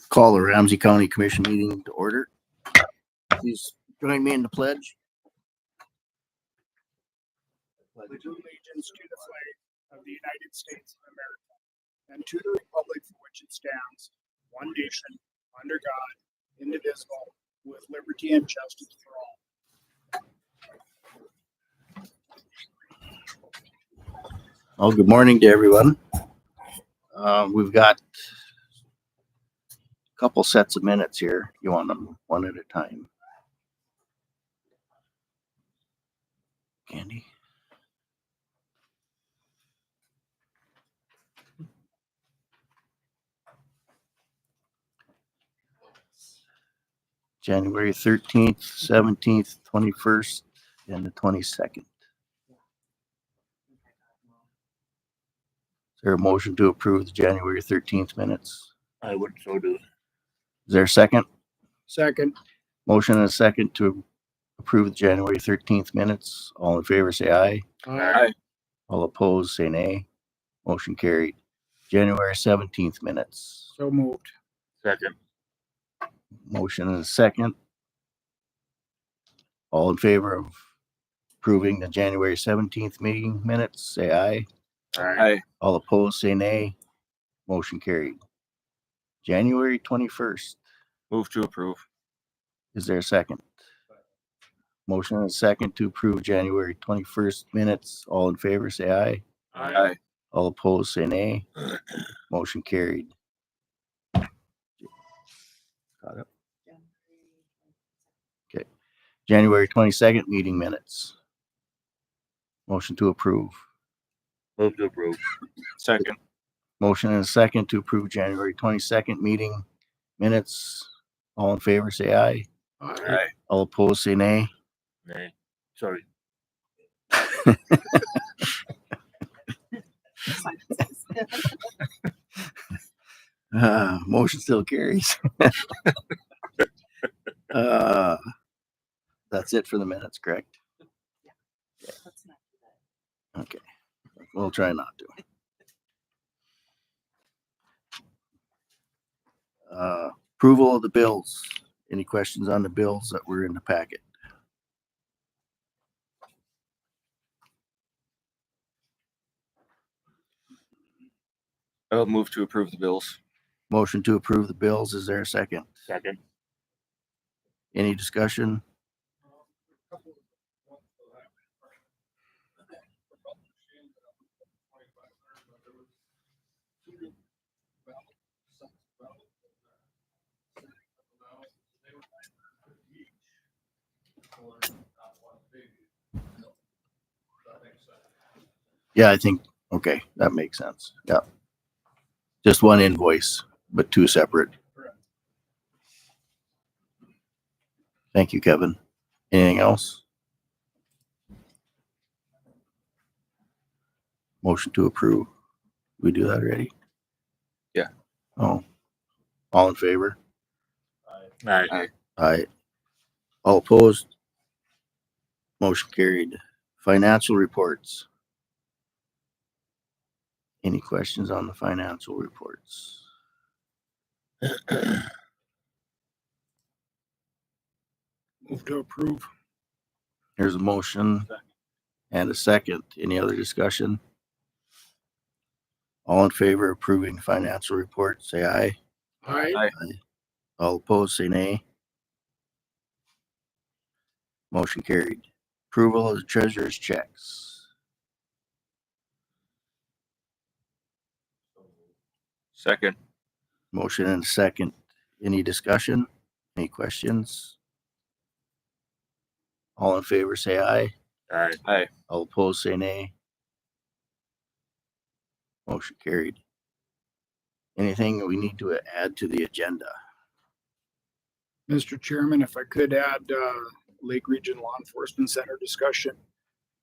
Call the Ramsey County Commission meeting to order. Please join me in the pledge. Pledge allegiance to the flag of the United States of America and to the republic for which it stands, one nation, under God, indivisible, with liberty and justice for all. Oh, good morning to everyone. We've got a couple sets of minutes here. You want them one at a time? Candy? January 13th, 17th, 21st, and the 22nd. Is there a motion to approve the January 13th minutes? I would so do. Is there a second? Second. Motion and a second to approve the January 13th minutes. All in favor, say aye. Aye. All opposed, say nay. Motion carried. January 17th minutes. So moved. Second. Motion and a second. All in favor of approving the January 17th meeting minutes, say aye. Aye. All opposed, say nay. Motion carried. January 21st. Move to approve. Is there a second? Motion and a second to approve January 21st minutes. All in favor, say aye. Aye. All opposed, say nay. Motion carried. Got it? Okay. January 22nd meeting minutes. Motion to approve. Move to approve. Second. Motion and a second to approve January 22nd meeting minutes. All in favor, say aye. Aye. All opposed, say nay. Nay. Sorry. Motion still carries. That's it for the minutes, correct? Okay. We'll try not to. Approval of the bills. Any questions on the bills that were in the packet? I'll move to approve the bills. Motion to approve the bills. Is there a second? Second. Any discussion? Yeah, I think, okay, that makes sense. Yeah. Just one invoice, but two separate. Thank you, Kevin. Anything else? Motion to approve. We do that already? Yeah. Oh, all in favor? Aye. Aye. All opposed? Motion carried. Financial reports. Any questions on the financial reports? Move to approve. There's a motion and a second. Any other discussion? All in favor of approving financial report, say aye. Aye. All opposed, say nay. Motion carried. Approval of the treasurer's checks. Second. Motion and a second. Any discussion? Any questions? All in favor, say aye. Aye. Aye. All opposed, say nay. Motion carried. Anything we need to add to the agenda? Mr. Chairman, if I could add Lake Region Law Enforcement Center discussion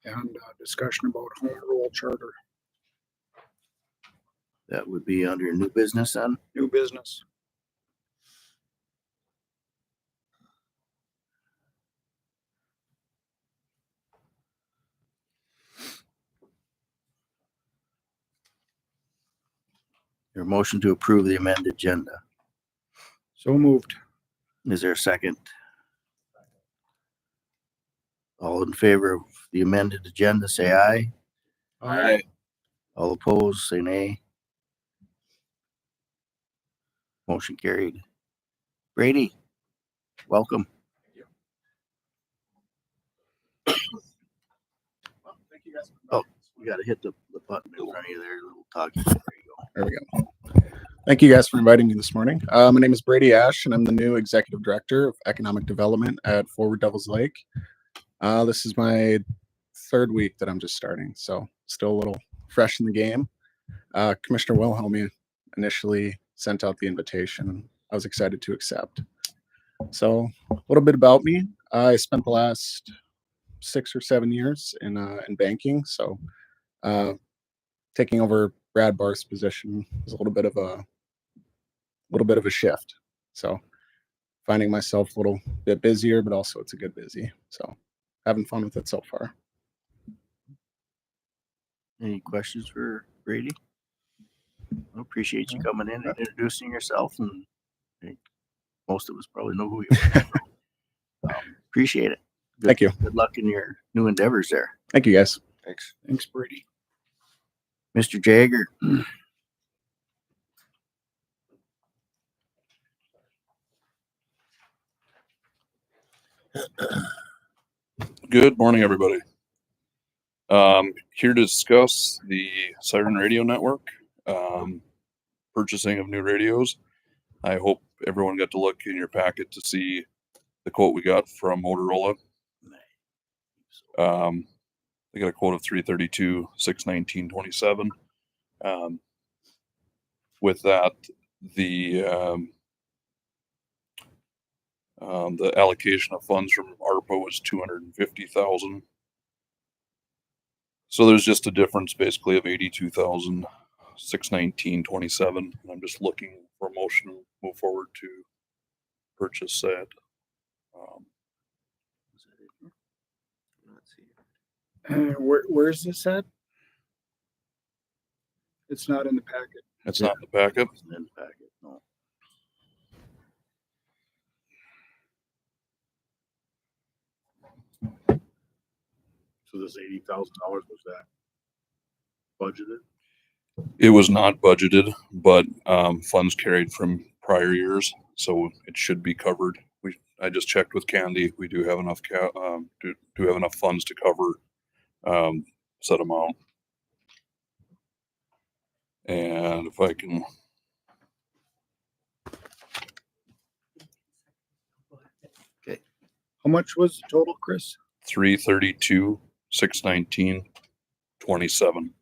and discussion about home rule charter, That would be under new business then? new business. Your motion to approve the amended agenda. So moved. Is there a second? All in favor of the amended agenda, say aye. Aye. All opposed, say nay. Motion carried. Brady, welcome. Thank you guys. Oh, you gotta hit the button in front of you there, little talkie. There you go. There we go. Thank you guys for inviting me this morning. My name is Brady Ash, and I'm the new Executive Director of Economic Development at Forward Devils Lake. This is my third week that I'm just starting, so still a little fresh in the game. Commissioner Wilhelmy initially sent out the invitation, and I was excited to accept. So a little bit about me. I spent the last 6 or 7 years in banking, so taking over Brad Barth's position was a little bit of a shift. So finding myself a little bit busier, but also it's a good busy. So having fun with it so far. Any questions for Brady? I appreciate you coming in and introducing yourself, and I think most of us probably know who you are. Appreciate it. Thank you. Good luck in your new endeavors there. Thank you guys. Thanks. Thanks, Brady. Mr. Jagger. Good morning, everybody. Here to discuss the Siren Radio Network, purchasing of new radios. I hope everyone got to look in your packet to see the quote we got from Motorola. They got a quote of $332, $619.27. With that, the allocation of funds from ARPA was $250,000. So there's just a difference basically of $82,619.27. And I'm just looking for a motion to move forward to purchase that. Where's this at? It's not in the packet. It's not in the packet. Wasn't in the packet, no. So this $80,000 was that budgeted? It was not budgeted, but funds carried from prior years, so it should be covered. I just checked with Candy. We do have enough do have enough funds to cover set amount. And if I can, How much was the total, Chris? 332, 619, 27.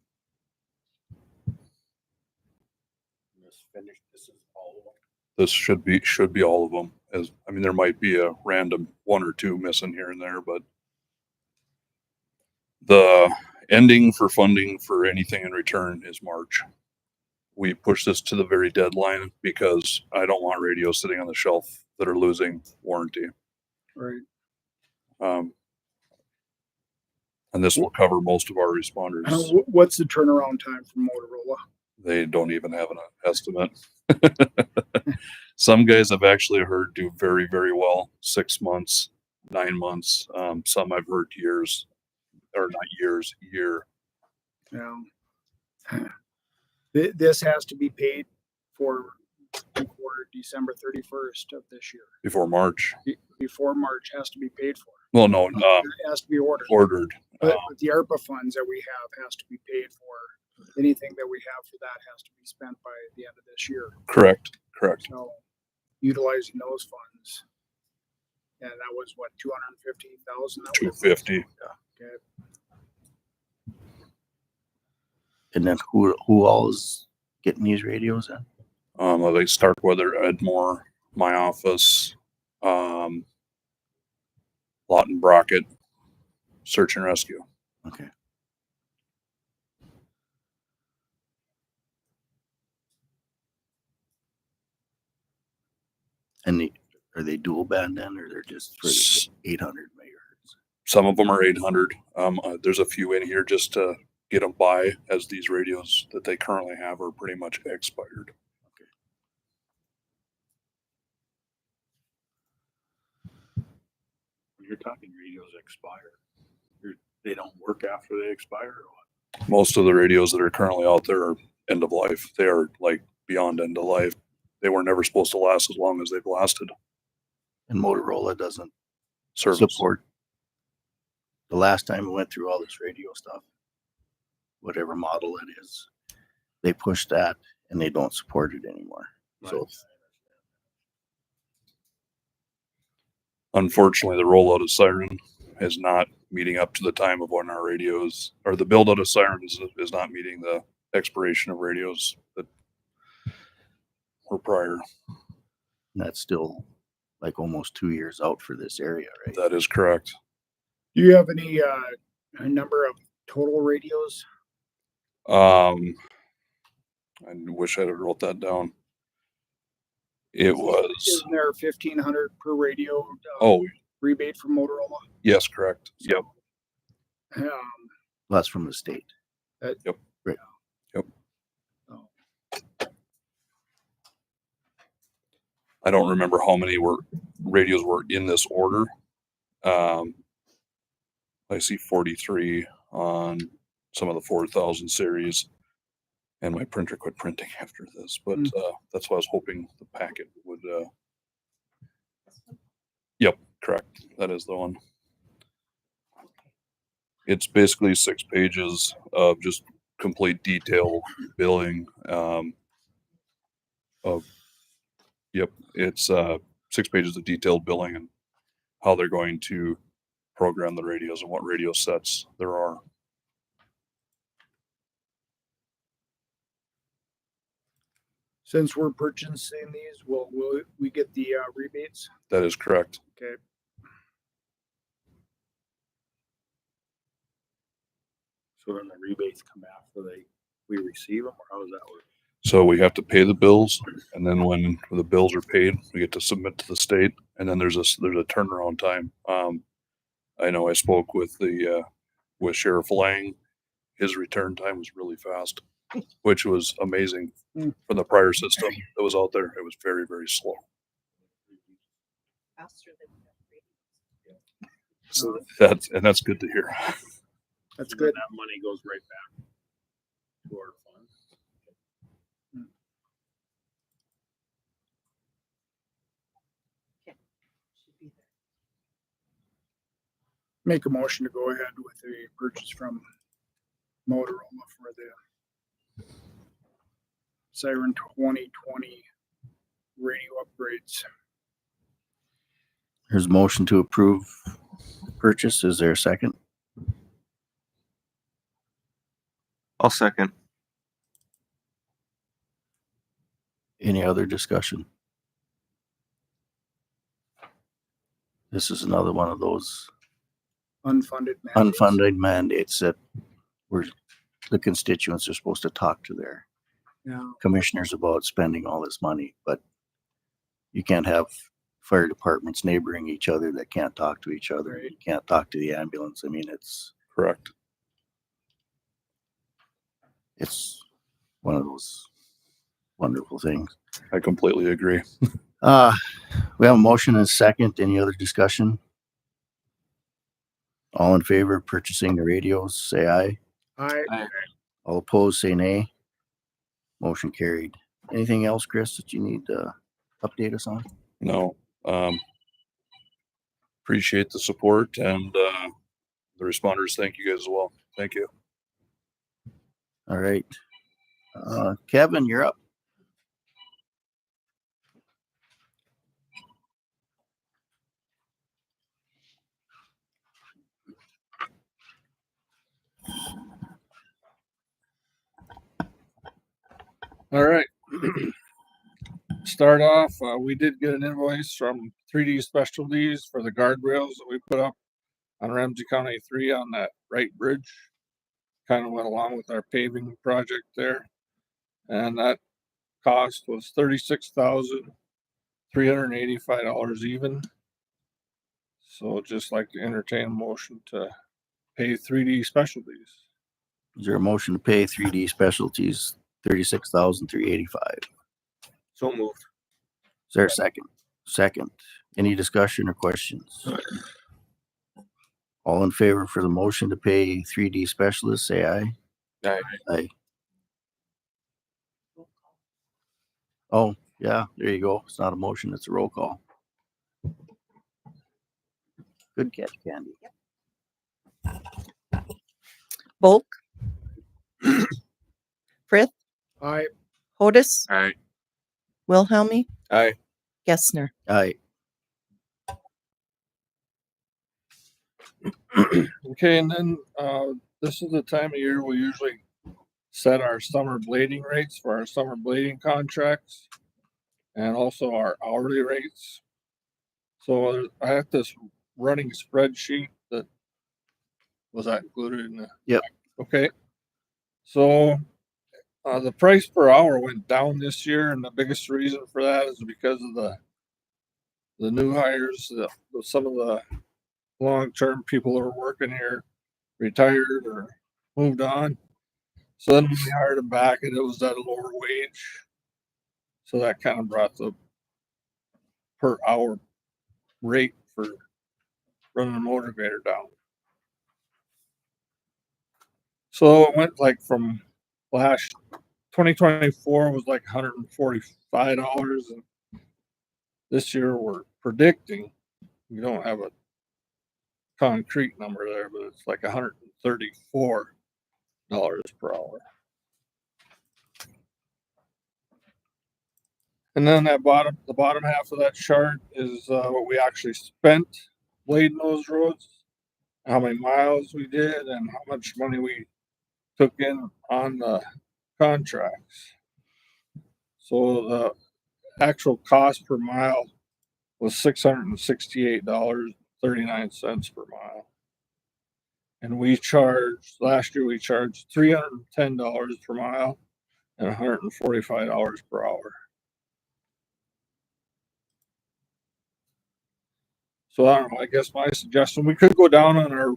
This is all of them. This should be all of them. I mean, there might be a random one or two missing here and there, but the ending for funding for anything in return is March. We pushed this to the very deadline because I don't want radios sitting on the shelf that are losing warranty. Right. And this will cover most of our responders. What's the turnaround time for Motorola? They don't even have an estimate. Some guys I've actually heard do very, very well. 6 months, 9 months. Some I've heard years, or not years, year. Yeah. This has to be paid for before December 31st of this year. Before March. Before March has to be paid for. Well, no, It has to be ordered. But the ARPA funds that we have has to be paid for. Anything that we have for that has to be spent by the end of this year. Correct. So utilizing those funds. And that was what, 250,000? 250. Okay. And then who all is getting these radios in? Like Starkweather, Edmore, my office, Lawton Brockett, search and rescue. Okay. And are they dual band then, or they're just for the 800 megahertz? Some of them are 800. There's a few in here just to get them by, as these radios that they currently have are pretty much expired. When you're talking radios expire, they don't work after they expire or what? Most of the radios that are currently out there are end of life. They are like beyond end of life. They were never supposed to last as long as they've lasted. And Motorola doesn't Service. support. The last time we went through all this radio stuff, whatever model it is, they pushed that and they don't support it anymore. So Unfortunately, the rollout of Siren is not meeting up to the time of when our radios, or the build out of Siren is not meeting the expiration of radios that were prior. that's still like almost 2 years out for this area, right? That is correct. Do you have any a number of total radios? I wish I'd have wrote that down. It was, Isn't there 1,500 per radio oh, rebate from Motorola? yes, correct. Yep. That's from the state. Yep. Right. Yep. Oh. I don't remember how many radios were in this order. I see 43 on some of the 4000 series, and my printer quit printing after this, but that's why I was hoping the packet would. Yep, correct. That is the one. It's basically 6 pages of just complete detail billing. It's 6 pages of detailed billing and how they're going to program the radios and what radio sets there are. Since we're purchasing these, will we get the rebates? That is correct. Okay. So then the rebates come after we receive them, or how does that work? So we have to pay the bills, and then when the bills are paid, we get to submit to the state, and then there's a turnaround time. I know I spoke with with Sheriff Lang. His return time was really fast, which was amazing for the prior system that was out there. It was very, very slow. Faster than So that's good to hear. That's So good. then that money goes right back to our funds. should be there. Make a motion to go ahead with the purchase from Motorola for the Siren 2020 radio upgrades. There's a motion to approve the purchase. Is there a second? I'll second. Any other discussion? This is another one of those Unfunded mandates. unfunded mandates that the constituents are supposed to talk to their Yeah. commissioners about spending all this money, but you can't have fire departments neighboring each other that can't talk to each other. Right. You can't talk to the ambulance. I mean, it's Correct. one of those wonderful things. I completely agree. We have a motion and a second. Any other discussion? All in favor of purchasing the radios, say aye. All opposed, say nay. Motion carried. Anything else, Chris, that you need to update us on? No. Appreciate the support and the responders. Thank you guys as well. Thank you. All right. Kevin, you're up. All right. Start off, we did get an invoice from 3D Specialties for the guardrails that we put up on Ramsey County 3 on that right bridge. Kind of went along with our paving project there. And that cost was $36,385 even. So just like to entertain a motion to pay 3D Specialties. Is there a motion to pay 3D Specialties 36,385? So moved. Is there a second? Second. Any discussion or questions? All in favor for the motion to pay 3D Specialists, say aye. Aye. Aye. Roll call. Oh, yeah, there you go. It's not a motion, it's a roll call. Good catch, Candy. Bulk, Frith, Aye. Hodis, Aye. Wilhelmie, Aye. Gessner. Aye. Okay, and then, this is the time of year we usually set our summer blading rates for our summer blading contracts and also our hourly rates. So I have this running spreadsheet that was that included in the? Yep. Okay. So, the price per hour went down this year, and the biggest reason for that is because of the new hires, some of the long-term people who are working here retired or moved on. So then we hired them back and it was at a lower wage. So that kind of brought the per hour rate for running a motivator down. So it went like from last 2024 was like $145, and this year we're predicting, we don't have a concrete number there, but it's like $134 per hour. And then the bottom half of that chart is what we actually spent blading those roads, how many miles we did, and how much money we took in on the contracts. So the actual cost per mile was $668.39 per mile. And last year we charged $310 per mile and $145 per hour. So I don't know, I guess my suggestion, we could go down on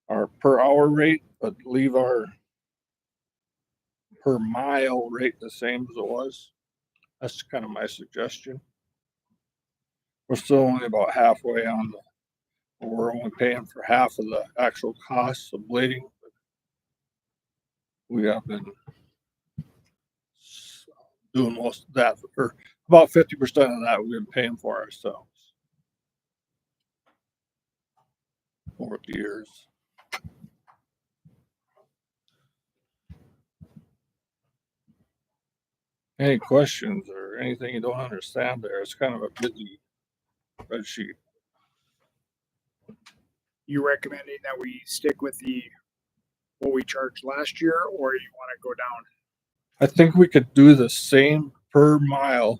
our per hour rate, but leave our per mile rate the same as it was. That's kind of my suggestion. We're still only about halfway on we're only paying for half of the actual costs of blading. We have been doing most of that, or about 50% of that we've been paying for ourselves over the years. Any questions or anything you don't understand there? It's kind of a busy spreadsheet. You recommending that we stick with what we charged last year, or you want to go down? I think we could do the same per mile,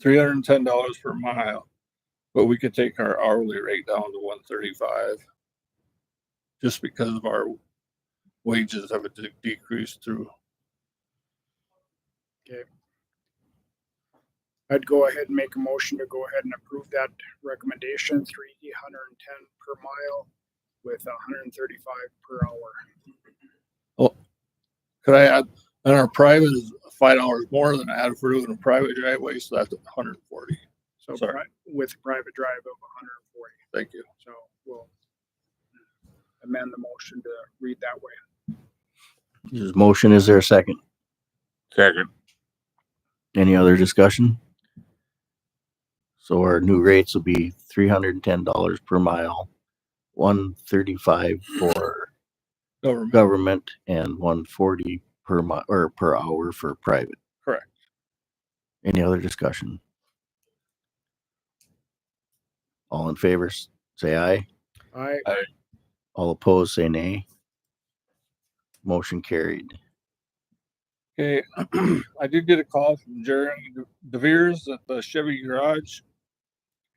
$310 per mile, but we could take our hourly rate down to $135 just because of our wages have decreased through. Okay. I'd go ahead and make a motion to go ahead and approve that recommendation, $310 per mile with $135 per hour. Could I add, and our private is $5 more than I had for doing a private driveway, so that's $140. So Sorry. with private drive of 140. Thank you. So we'll amend the motion to read that way. This motion, is there a second? Second. Any other discussion? So our new rates will be $310 per mile, $135 for government, and $140 per mile or per hour for private. Correct. Any other discussion? All in favor, say aye. Aye. All opposed, say nay. Motion carried. Okay, I did get a call from Jeremy DeVeers at the Chevy garage.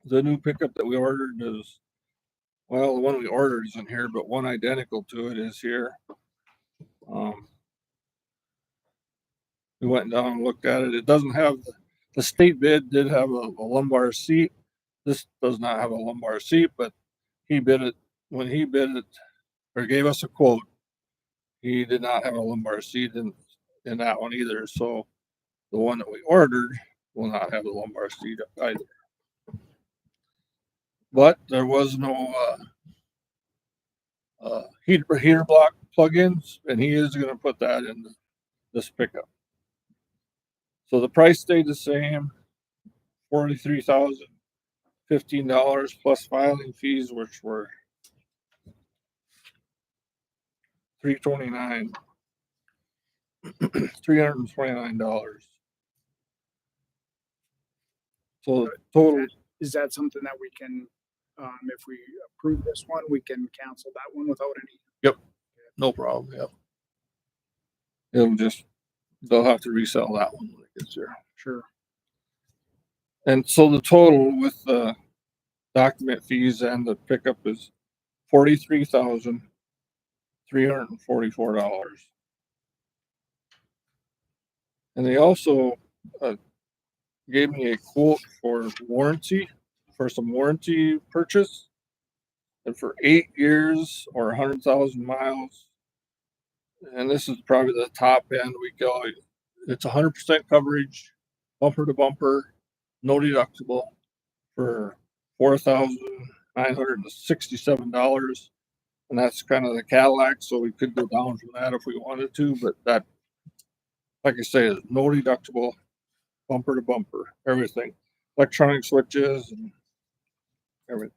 The new pickup that we ordered is, well, the one we ordered isn't here, but one identical to it is here. We went down and looked at it. It doesn't have, the state bid did have a lumbar seat. This does not have a lumbar seat, but he bid it, when he bid it, or gave us a quote, he did not have a lumbar seat in that one either. So the one that we ordered will not have the lumbar seat either. But there was no heater block plugins, and he is going to put that in this pickup. So the price stayed the same, $43,015 plus filing fees, which were $329. So the total, Is that something that we can, if we approve this one, we can cancel that one without any? no problem. Yep. They'll have to resell that one when it gets here. Sure. And so the total with the document fees and the pickup is $43,344. And they also gave me a quote for some warranty purchase. And for 8 years or 100,000 miles. And this is probably the top end we go. It's 100% coverage, bumper to bumper, no deductible for $4,967. And that's kind of the Cadillac. So we could go down from that if we wanted to, but that, like I say, is no deductible, bumper to bumper, everything, electronic switches and everything.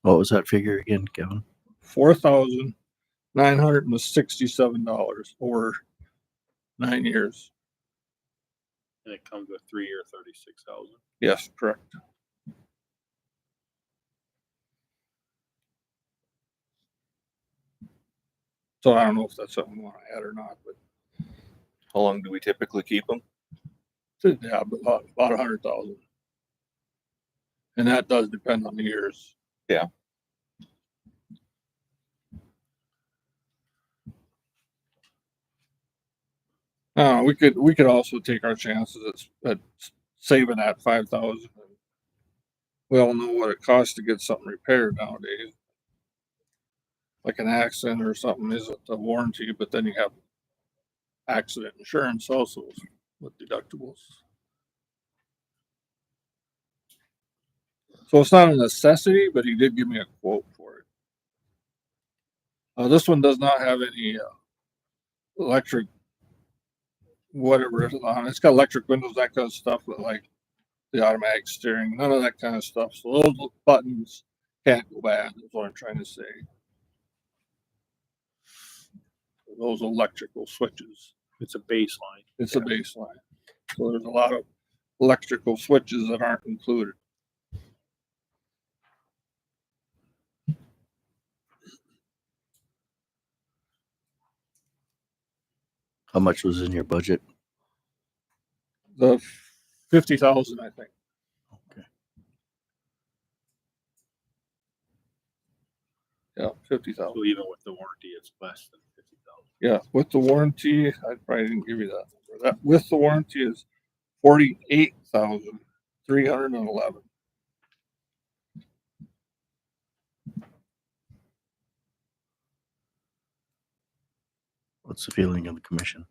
What was that figure again, Kevin? $4,967 over 9 years. And it comes with 3 year 36,000. Yes, correct. So I don't know if that's something we want to add or not, but How long do we typically keep them? yeah, about 100,000. And that does depend on the years. Yeah. We could also take our chances at saving that 5,000. We all know what it costs to get something repaired nowadays. Like an accident or something isn't a warranty, but then you have accident insurance also with deductibles. So it's not a necessity, but he did give me a quote for it. This one does not have any electric, whatever it's on. It's got electric windows, that kind of stuff, but like the automatic steering, none of that kind of stuff. So those buttons can't go bad, is what I'm trying to say. Those electrical switches. It's a baseline. It's a baseline. So there's a lot of electrical switches that aren't included. How much was in your budget? The 50,000, I think. Okay. Yeah, 50,000. So even with the warranty, it's less than 50,000. Yeah, with the warranty, I probably didn't give you that number. That with the warranty is 48,311. What's the feeling of the commission?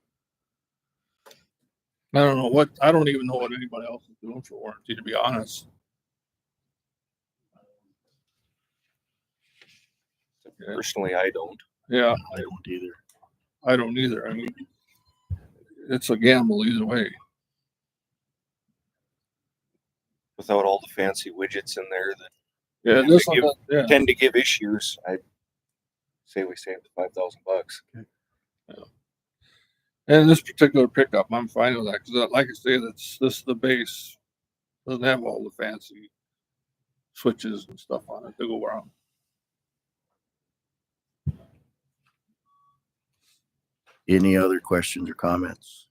I don't even know what anybody else is doing for warranty, to be honest. Personally, I don't. Yeah, I don't either. I don't either. I mean, it's a gamble either way. Without all the fancy widgets in there that Yeah, Yeah, this they one, yeah. tend to give issues, I say we save the $5,000. And this particular pickup, I'm fine with that because, like I say, this is the base. Doesn't have all the fancy switches and stuff on it to go around. Any other questions or comments?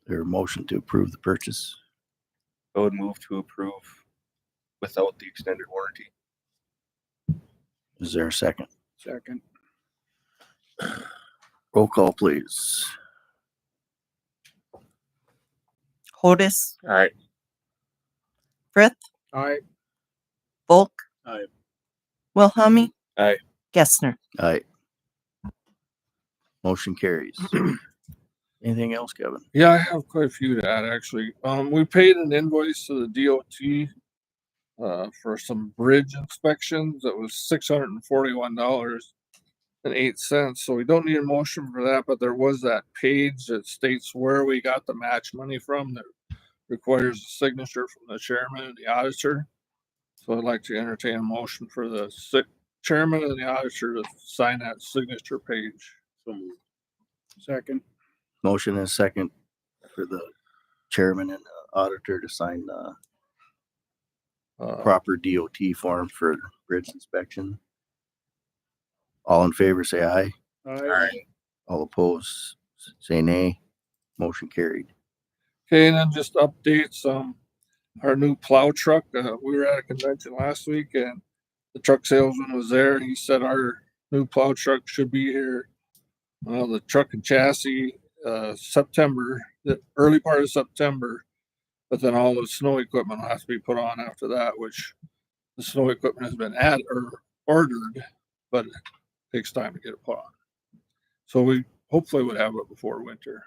There a motion to approve the purchase? I would move to approve without the extended warranty. Is there a second? Second. Roll call, please. Hodis, All right. Frith, Aye. Volk. Aye. Wilhelmie, Aye. Gessner. Aye. Motion carries. Anything else, Kevin? Yeah, I have quite a few to add actually. We paid an invoice to the DOT for some bridge inspections. That was $641.08. So we don't need a motion for that, but there was that page that states where we got the match money from that requires a signature from the chairman and the auditor. So I'd like to entertain a motion for the chairman and the auditor to sign that signature page. Second. Motion and second for the chairman and the auditor to sign the proper DOT form for bridge inspection. All in favor, say aye. Aye. All opposed, say nay. Motion carried. Okay, and then just updates, our new plow truck. We were at a convention last week and the truck salesman was there. He said our new plow truck should be here. Well, the truck and chassis, September, the early part of September, but then all the snow equipment will have to be put on after that, which the snow equipment has been ordered, but it takes time to get it put on. So we hopefully would have it before winter.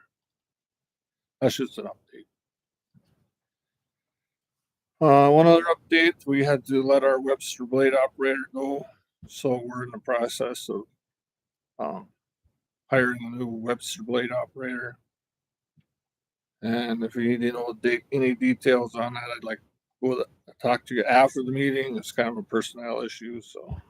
That's just an update. One other update, we had to let our Webster blade operator go. So we're in the process of hiring a new Webster blade operator. And if you need to know any details on that, I'd like to talk to you after the meeting. It's kind of a personnel issue. So,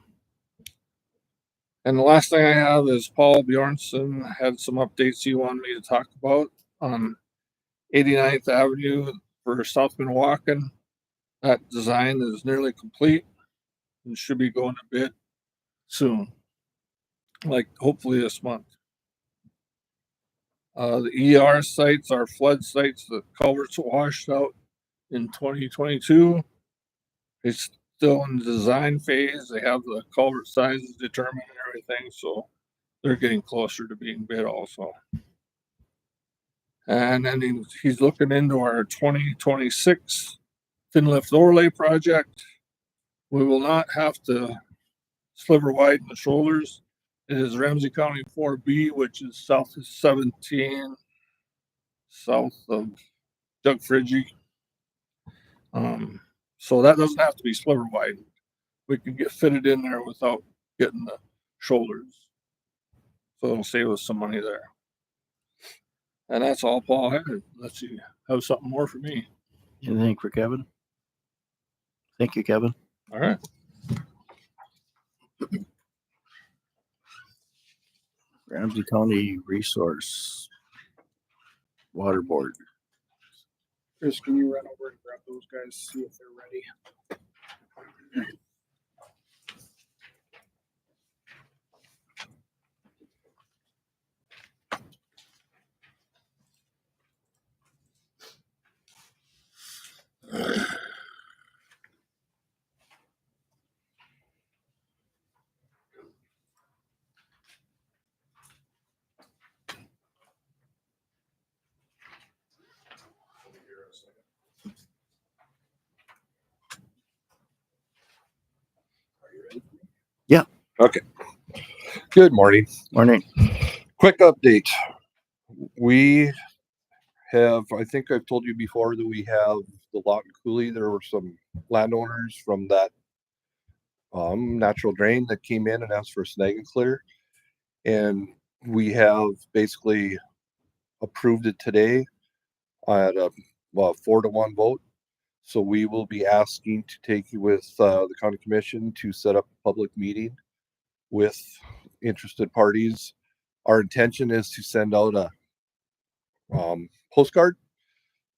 and the last thing I have is Paul Bjornson had some updates he wanted me to talk about on 89th Avenue for South Minnewacan. That design is nearly complete and should be going to bid soon, like hopefully this month. The ER sites are flood sites. The culverts washed out in 2022. It's still in the design phase. They have the culvert sizes determined and everything, so they're getting closer to being bid also. And then he's looking into our 2026 thin lift overlay project. We will not have to sliver widen the shoulders. It is Ramsey County 4B, which is south of 17, south of Doug Friggy. So that doesn't have to be sliver widened. We can get fitted in there without getting the shoulders. So it'll save us some money there. And that's all Paul had. Let's see, have something more for me. Anything for Kevin? Thank you, Kevin. All right. Ramsey County Resource Water Board. Chris, can you run over and grab those guys, see if they're ready? Yeah. Okay. Good morning. Morning. Quick update. We have, I think I've told you before that we have the lot and coulee. There were some landowners from that natural drain that came in and asked for a snag and clear. And we have basically approved it today at a 4-1 vote. So we will be asking to take with the county commission to set up a public meeting with interested parties. Our intention is to send out a postcard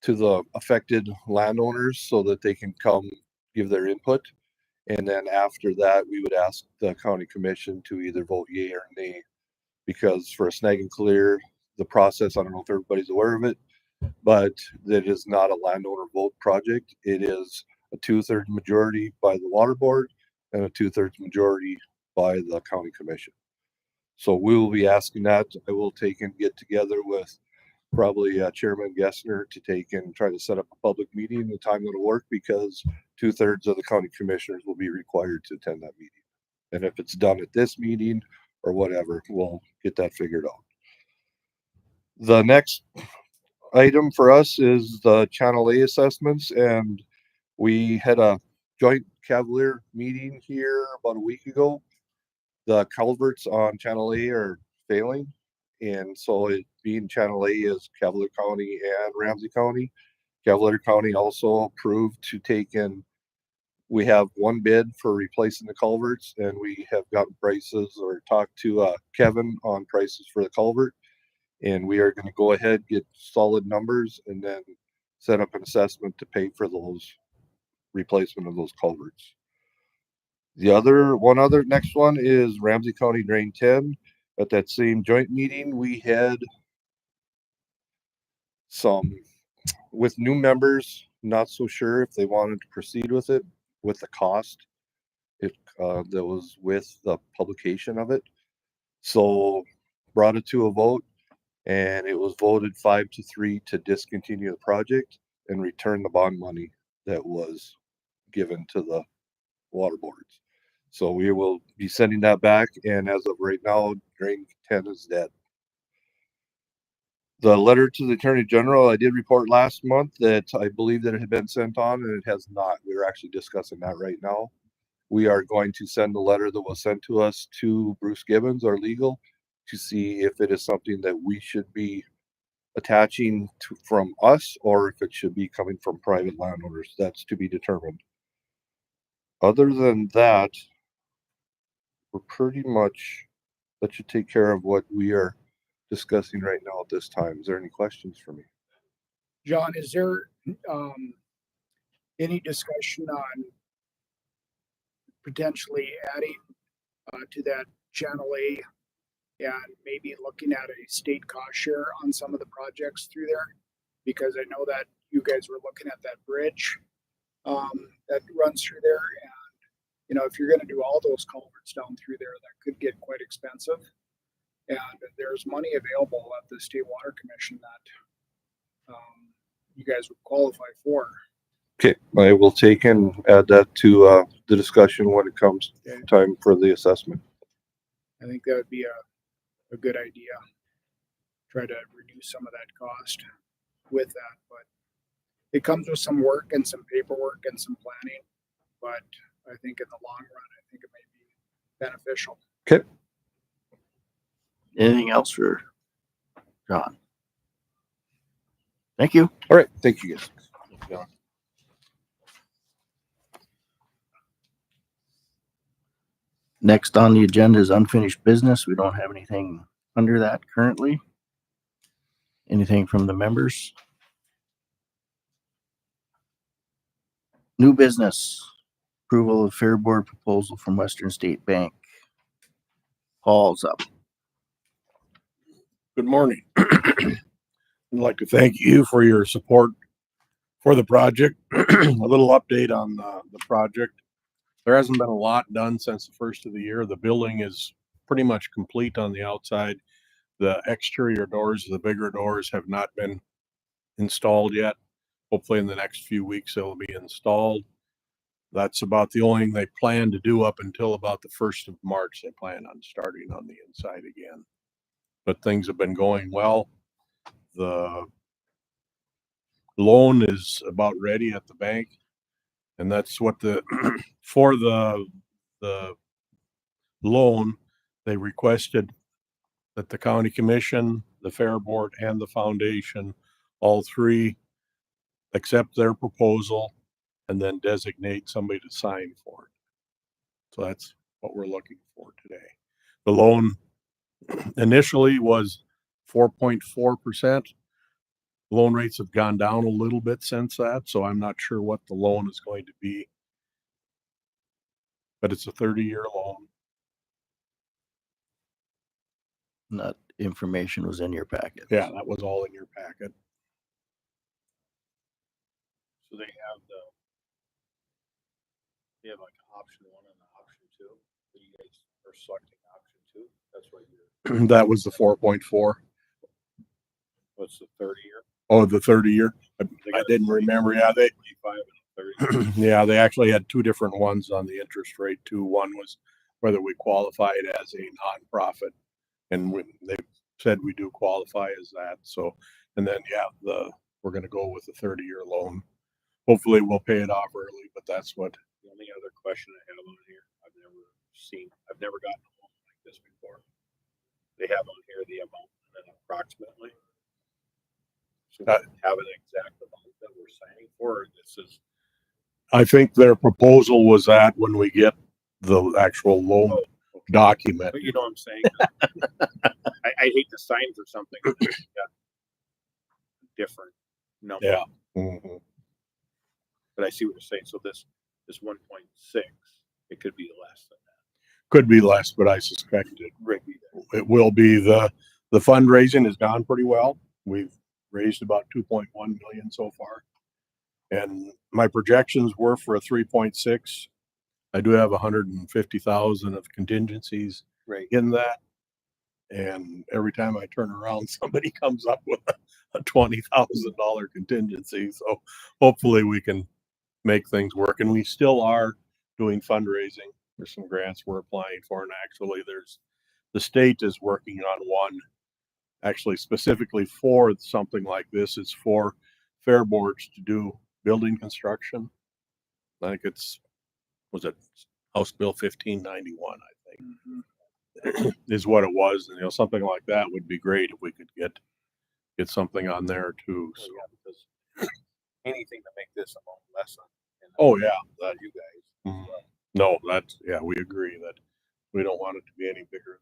to the affected landowners so that they can come give their input. And then after that, we would ask the county commission to either vote yay or nay, because for a snag and clear, the process, I don't know if everybody's aware of it, but that is not a landowner vote project. It is a 2/3 majority by the water board and a 2/3 majority by the county commission. So we will be asking that. I will take and get together with probably Chairman Gessner to take and try to set up a public meeting. The time that'll work because 2/3 of the county commissioners will be required to attend that meeting. And if it's done at this meeting or whatever, we'll get that figured out. The next item for us is the Channel A assessments, and we had a joint Cavalier meeting here about a week ago. The culverts on Channel A are failing, and so it being Channel A is Cavalier County and Ramsey County. Cavalier County also approved to take in, we have one bid for replacing the culverts, and we have gotten prices or talked to Kevin on prices for the culvert. And we are going to go ahead, get solid numbers, and then set up an assessment to pay for those replacement of those culverts. Next one is Ramsey County Drain 10. At that same joint meeting, we had some, with new members, not so sure if they wanted to proceed with it, with the cost. That was with the publication of it. So brought it to a vote, and it was voted 5-3 to discontinue the project and return the bond money that was given to the water boards. So we will be sending that back, and as of right now, Drain 10 is dead. The letter to the Attorney General, I did report last month that I believe that it had been sent on, and it has not. We're actually discussing that right now. We are going to send the letter that was sent to us to Bruce Gibbons, our legal, to see if it is something that we should be attaching to from us, or if it should be coming from private landowners. That's to be determined. Other than that, we're pretty much, that should take care of what we are discussing right now at this time. Is there any questions for me? John, is there any discussion on potentially adding to that Channel A and maybe looking at a state cost share on some of the projects through there? Because I know that you guys were looking at that bridge that runs through there, and you know, if you're going to do all those culverts down through there, that could get quite expensive. And there's money available at the State Water Commission that you guys would qualify for. Okay, I will take and add that to the discussion when it comes time for the assessment. I think that would be a good idea. Try to reduce some of that cost with that, but it comes with some work and some paperwork and some planning. But I think in the long run, I think it may be beneficial. Okay. Anything else for John? Thank you. All right. Thank you guys. Next on the agenda is unfinished business. We don't have anything under that currently. Anything from the members? New business. Approval of Fair Board proposal from Western State Bank. Paul's up. Good morning. I'd like to thank you for your support for the project. A little update on the project. There hasn't been a lot done since the first of the year. The building is pretty much complete on the outside. The exterior doors, the bigger doors, have not been installed yet. Hopefully in the next few weeks they'll be installed. That's about the only thing they plan to do up until about the 1st of March. They plan on starting on the inside again. But things have been going well. The loan is about ready at the bank. And that's what for the loan, they requested that the county commission, the fair board, and the foundation, all three accept their proposal and then designate somebody to sign for it. So that's what we're looking for today. The loan initially was 4.4%. Loan rates have gone down a little bit since that, so I'm not sure what the loan is going to be. But it's a 30-year loan. That information was in your packet. Yeah, that was all in your packet. So they have like option 1 and option 2. But you guys are selecting option 2. That's what you're. That was the 4.4. What's the 30-year? Oh, the 30-year. I didn't remember. Yeah, 25 and 30. Yeah, they actually had two different ones on the interest rate too. One was whether we qualify it as a nonprofit. And they said we do qualify as that. So, and then, yeah, we're going to go with a 30-year loan. Hopefully we'll pay it off early, but that's what. The only other question I have on here, I've never gotten a loan like this before. They have on here the amount and then approximately. So we have an exact amount that we're signing for. This is. I think their proposal was that when we get the actual loan document. But you know what I'm saying? I hate to sign for something that's got different numbers. Yeah. Mm-hmm. But I see what you're saying. So this 1.6, it could be less than that. Could be less, but I suspect it will be. The fundraising has gone pretty well. We've raised about 2.1 million so far. And my projections were for a 3.6. I do have 150,000 of contingencies in that. And every time I turn around, somebody comes up with a $20,000 contingency. So hopefully we can make things work. And we still are doing fundraising. There's some grants we're applying for. And actually the state is working on one actually specifically for something like this. It's for fair boards to do building construction. I think was it House Bill 1591, I think, is what it was. And, you know, something like that would be great if we could get something on there too. So. Yeah, because anything to make this amount less than. Oh yeah, that you guys. No, we agree that we don't want it to be any bigger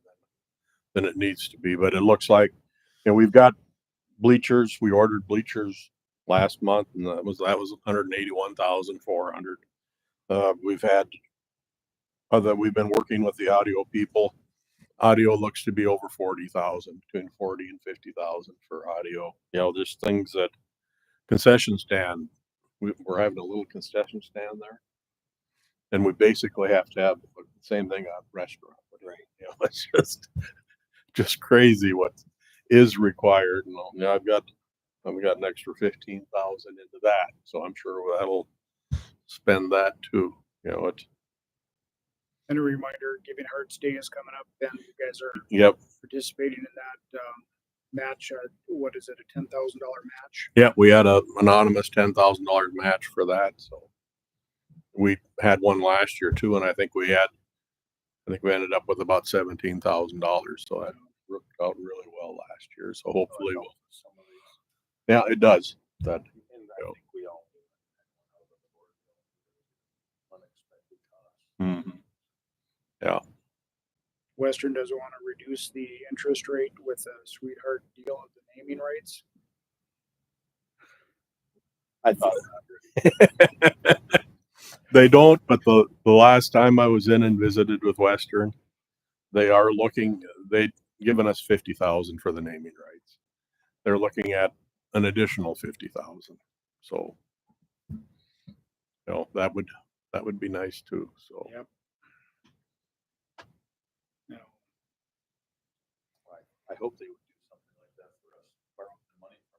than it needs to be. But it looks like, you know, we've got bleachers. We ordered bleachers last month, and that was 181,400. We've been working with the audio people. Audio looks to be over 40,000, between 40 and 50,000 for audio. You know, there's things that concession stand. We're having a little concession stand there, and we basically have to have the same thing at a restaurant. Right? You know, it's just crazy what is required. And you know, I've got an extra 15,000 into that, so I'm sure that'll spend that too. You know, And a reminder, Giving Hearts Day is coming up. Ben, you guys are participating in that match. What is it, a $10,000 match? Yeah, we had an anonymous $10,000 match for that. So we had one last year too, and I think we ended up with about $17,000. So that worked out really well last year. So hopefully, yeah, it does. That. And I think we all unexpected costs. Mm-hmm. Yeah. Western doesn't want to reduce the interest rate with a sweetheart deal of the naming rights. I thought they don't, but the last time I was in and visited with Western, they'd given us 50,000 for the naming rights. They're looking at an additional 50,000. So, you know, that would be nice too. So. Yep. I hope they would do something like that for us, borrow the money from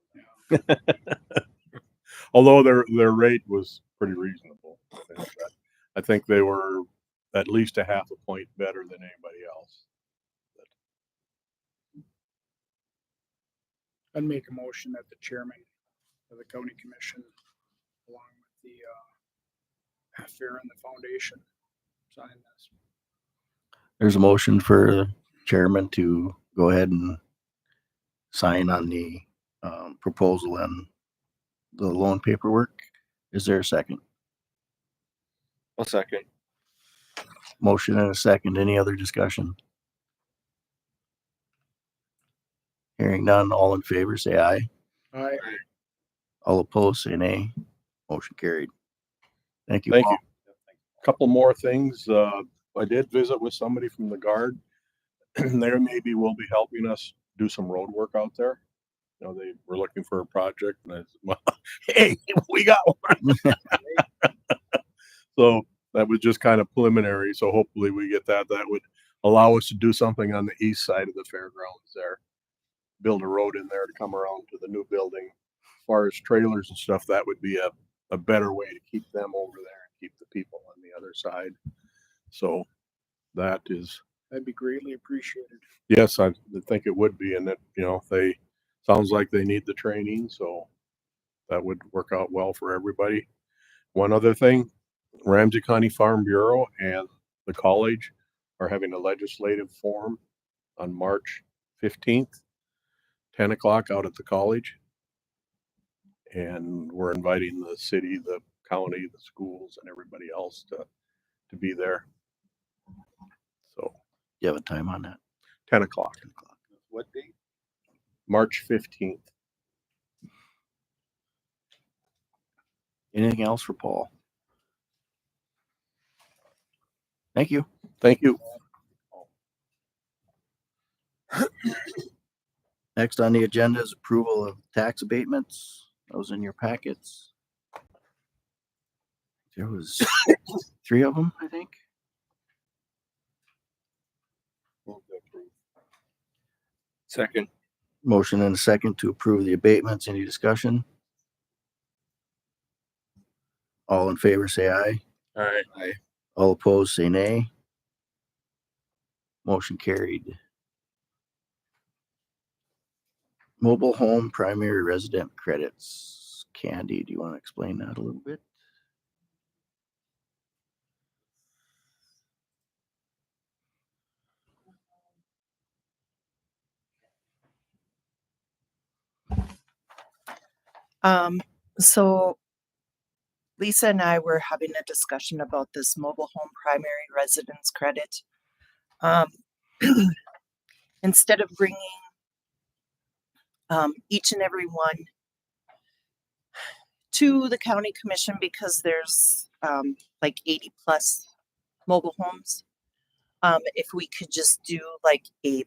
them. Although their rate was pretty reasonable. I think they were at least a half a point better than anybody else. I'd make a motion that the chairman of the county commission, along with the fair and the foundation, sign this. There's a motion for the chairman to go ahead and sign on the proposal and the loan paperwork. Is there a second? A second. Motion and a second. Any other discussion? Hearing none, all in favor say aye. Aye. All opposed say nay. Motion carried. Thank you. Thank Paul. you. A couple more things. I did visit with somebody from the Guard. They maybe will be helping us do some road work out there. You know, they were looking for a project, and I said, well, hey, we got one. So that was just kind of preliminary. So hopefully we get that. That would allow us to do something on the east side of the fairgrounds there. Build a road in there to come around to the new building. As far as trailers and stuff, that would be a better way to keep them over there and keep the people on the other side. So that is, That'd be greatly appreciated. yes, I think it would be, and that, sounds like they need the training, so that would work out well for everybody. One other thing, Ramsey County Farm Bureau and the college are having a legislative forum on March 15th, 10 o'clock out at the college. And we're inviting the city, the county, the schools, and everybody else to be there. So You have a time on that? 10 o'clock, What date? March 15th. Anything else for Paul? Thank you. Thank you. Next on the agenda is approval of tax abatements. Those in your packets. There was 3 of them, I think. Second. Motion and a second to approve the abatements. Any discussion? All in favor, say aye. Aye. All opposed, say nay. Motion carried. Mobile home primary resident credits. Candy, do you want to explain that a little bit? So Lisa and I were having a discussion about this mobile home primary residence credit. Instead of bringing each and every one to the county commission, because there's like 80 plus mobile homes, if we could just do like a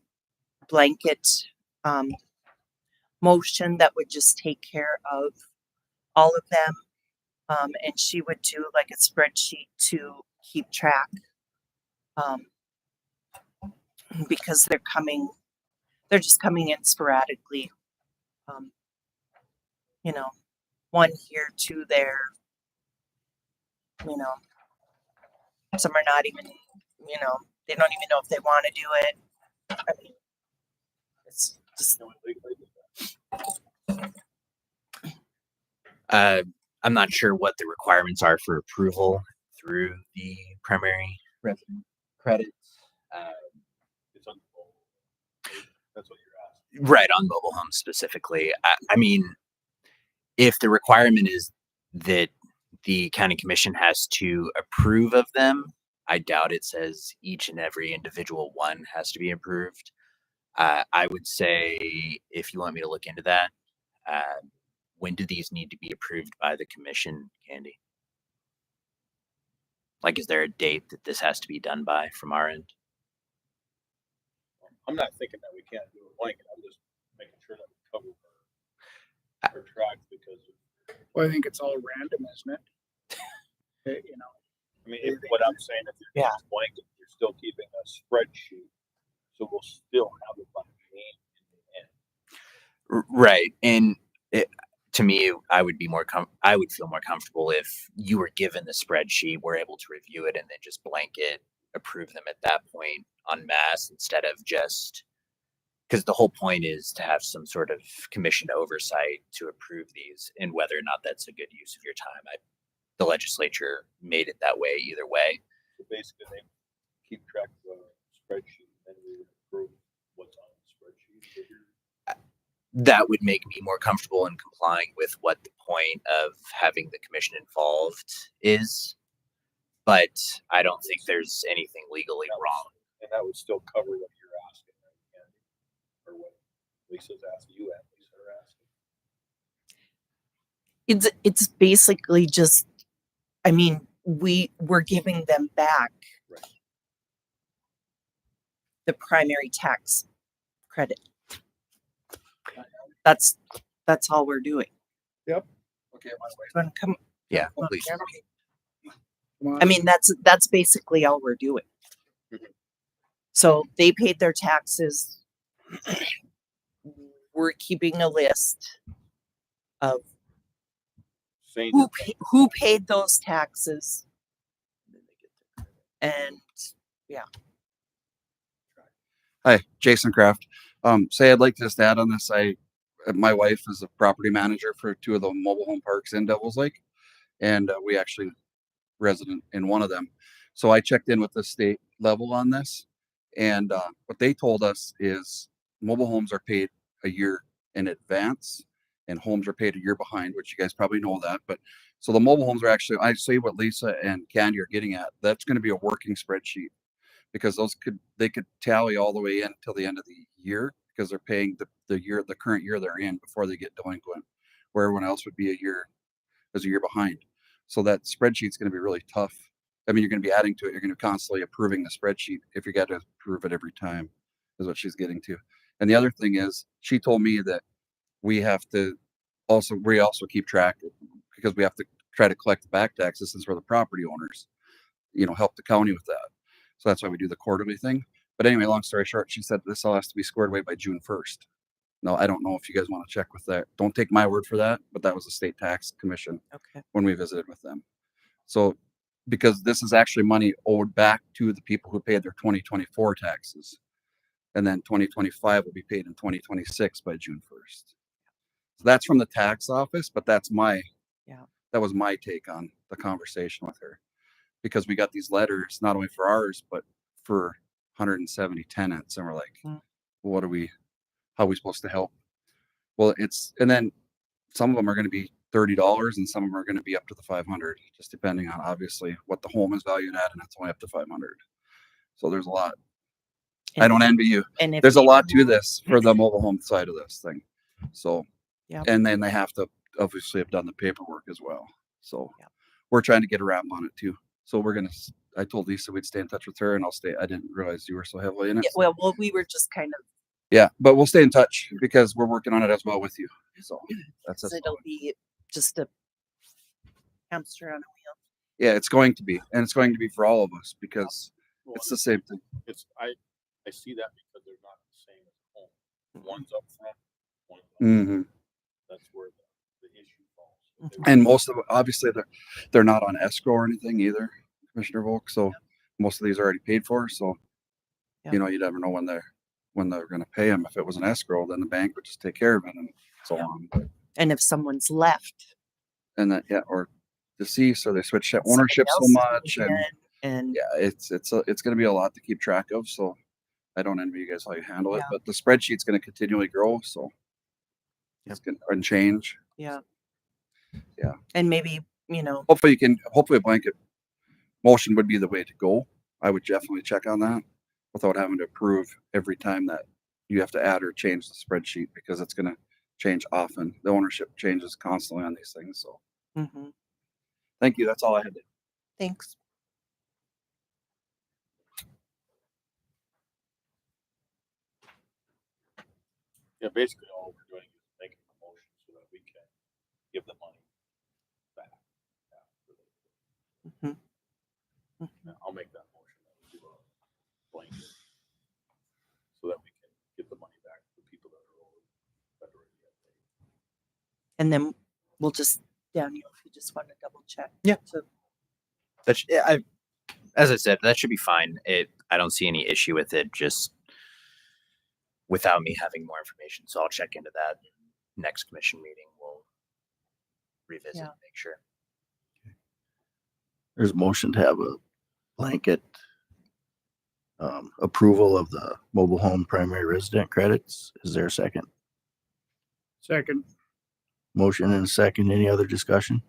blanket motion that would just take care of all of them. And she would do like a spreadsheet to keep track, because they're just coming in sporadically. One here, 2 there. Some are not even, they don't even know if they want to do it. I mean, it's just. I'm not sure what the requirements are for approval through the primary resident credits. It's on that's what you're asking. Right, on mobile homes specifically. I mean, if the requirement is that the county commission has to approve of them, I doubt it says each and every individual one has to be approved. I would say, if you want me to look into that, when do these need to be approved by the commission, Candy? Like, is there a date that this has to be done by from our end? I'm not thinking that we can't do a blanket. I'm just making sure that we cover our tracks because. Well, I think it's all random, isn't it? I mean, what I'm saying, if you're doing blanket, you're still keeping a spreadsheet, so we'll still have it by name in the end. Right, and to me, I would be I would feel more comfortable if you were given the spreadsheet, we're able to review it, and then just blanket approve them at that point en masse, instead of just, because the whole point is to have some sort of commission oversight to approve these, and whether or not that's a good use of your time. The legislature made it that way either way. So basically, they keep track of the spreadsheet, and we would approve what's on the spreadsheet. That would make me more comfortable in complying with what the point of having the commission involved is. But I don't think there's anything legally wrong. And that would still cover what you're asking, right? Or what Lisa's asking, you and Lisa are asking. It's basically just, I mean, we're giving them back the primary tax credit. That's all we're doing. Yep. Okay, Yeah, please. I mean, that's basically all we're doing. So they paid their taxes. We're keeping a list of who paid those taxes. And Hi, Jason Kraft. I'd like to just add on this. My wife is a property manager for 2 of the mobile home parks in Devils Lake, and we actually resident in one of them. So I checked in with the state level on this, and what they told us is mobile homes are paid a year in advance, and homes are paid a year behind, which you guys probably know that. But so the mobile homes are actually, I say what Lisa and Candy are getting at. That's going to be a working spreadsheet because they could tally all the way in till the end of the year because they're paying the current year they're in before they get delinquent, where everyone else would be a year behind. So that spreadsheet's going to be really tough. I mean, you're going to be adding to it. You're going to be constantly approving the spreadsheet if you got to approve it every time, is what she's getting to. And the other thing is, she told me that we also keep track because we have to try to collect the back taxes since we're the property owners. Help the county with that. So that's why we do the quarterly thing. But anyway, long story short, she said this all has to be squared away by June 1st. No, I don't know if you guys want to check with that. Don't take my word for that, but that was the state tax commission Okay. when we visited with them. So, because this is actually money owed back to the people who paid their 2024 taxes, and then 2025 will be paid in 2026 by June 1st. So that's from the tax office, but that was my take on the conversation with her, because we got these letters not only for ours but for 170 tenants, and we're like, how are we supposed to help? Well, and then some of them are going to be $30 and some of them are going to be up to the 500, just depending on obviously what the home is valued at, and it's only up to 500. So there's a lot. I don't envy you. And if there's a you- lot to this for the mobile home side of this thing. So, Yep. and then they have to obviously have done the paperwork as well. So Yep. we're trying to get a wrap on it too. So I told Lisa we'd stay in touch with her, and I didn't realize you were so heavily in it. Yeah, well, we were just kind of. Yeah, but we'll stay in touch because we're working on it as well with you. So that's So it'll be just a hamster on a wheel. Yeah, it's going to be, and it's going to be for all of us because it's the same thing. I see that because they're not the same as home. One's up front, one's up Mm-hmm. That's where the issue falls. And most of it, obviously, they're not on escrow or anything either, Commissioner Volk. So most of these are already paid for. So you never know when they're going to pay them. If it was an escrow, then the bank would just take care of it and so on. And if someone's left, and that or deceased, or they switch ownership so much, and yeah, it's going to be a lot to keep track of. So I don't envy you guys how you handle it, Yeah. but the spreadsheet's going to continually grow. So it's going to change. yeah, Yeah. and maybe Hopefully a blanket motion would be the way to go. I would definitely check on that without having to approve every time that you have to add or change the spreadsheet, because it's going to change often. The ownership changes constantly on these things. So thank you. That's all I had to. Thanks. Yeah, basically all we're doing is making a motion so that we can give the money back. Yeah, I'll make that motion that we do a blanket so that we can give the money back to the people that are owed. And then we'll just, Daniel, if you just want to double check. Yeah. So As I said, that should be fine. I don't see any issue with it, just without me having more information. So I'll check into that. Next commission meeting, we'll revisit and make sure. There's a motion to have a blanket approval of the mobile home primary resident credits. Is there a second? Second. Motion and a second. Any other discussion?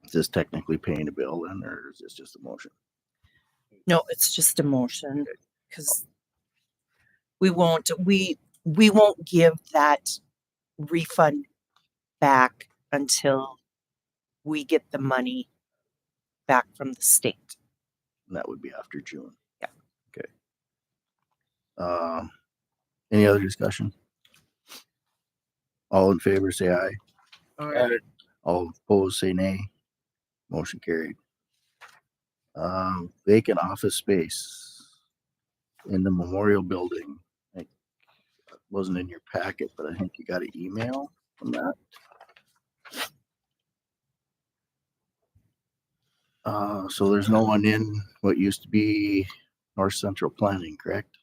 Is this technically paying a bill then, or is this just a motion? No, it's just a motion, because we won't give that refund back until we get the money back from the state. And that would be after June. Yeah. Okay. Any other discussion? All in favor, say aye. Aye. All opposed, say nay. Motion carried. Vacant office space in the memorial building. It wasn't in your packet, but I think you got an email from that. So there's no one in what used to be North Central Planning, correct?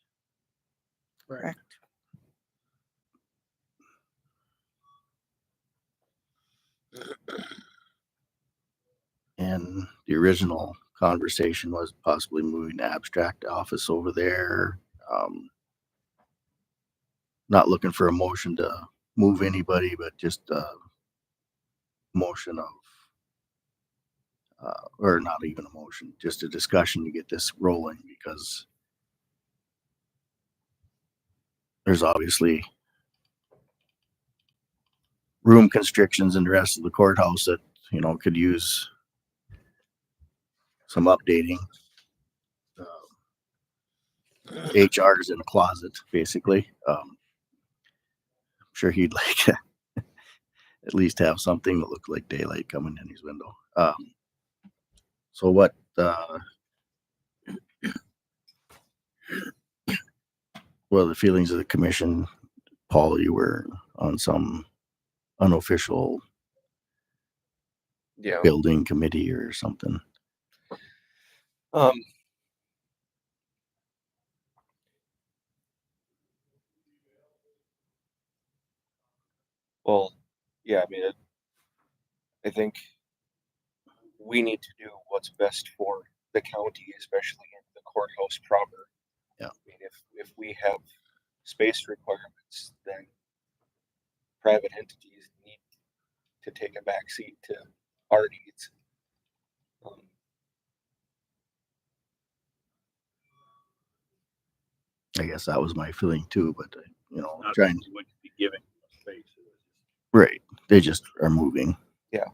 Correct. And the original conversation was possibly moving the abstract office over there. Not looking for a motion to move anybody, but just a motion of, or not even a motion, just a discussion to get this rolling, because there's obviously room constrictions in the rest of the courthouse that, you know, could use some updating. HR's in a closet, basically. I'm sure he'd like at least have something that looked like daylight coming in his window. So what, well, the feelings of the commission, Paul, you were on some unofficial Yeah. building committee or something. Well, yeah, I mean, I think we need to do what's best for the county, especially in the courthouse proper. Yeah. I mean, if we have space requirements, then private entities need to take a back seat to our needs. I guess that was my feeling too, but you know, Not trying, that we wouldn't be giving them space. It was just- right. They just are moving. Yeah.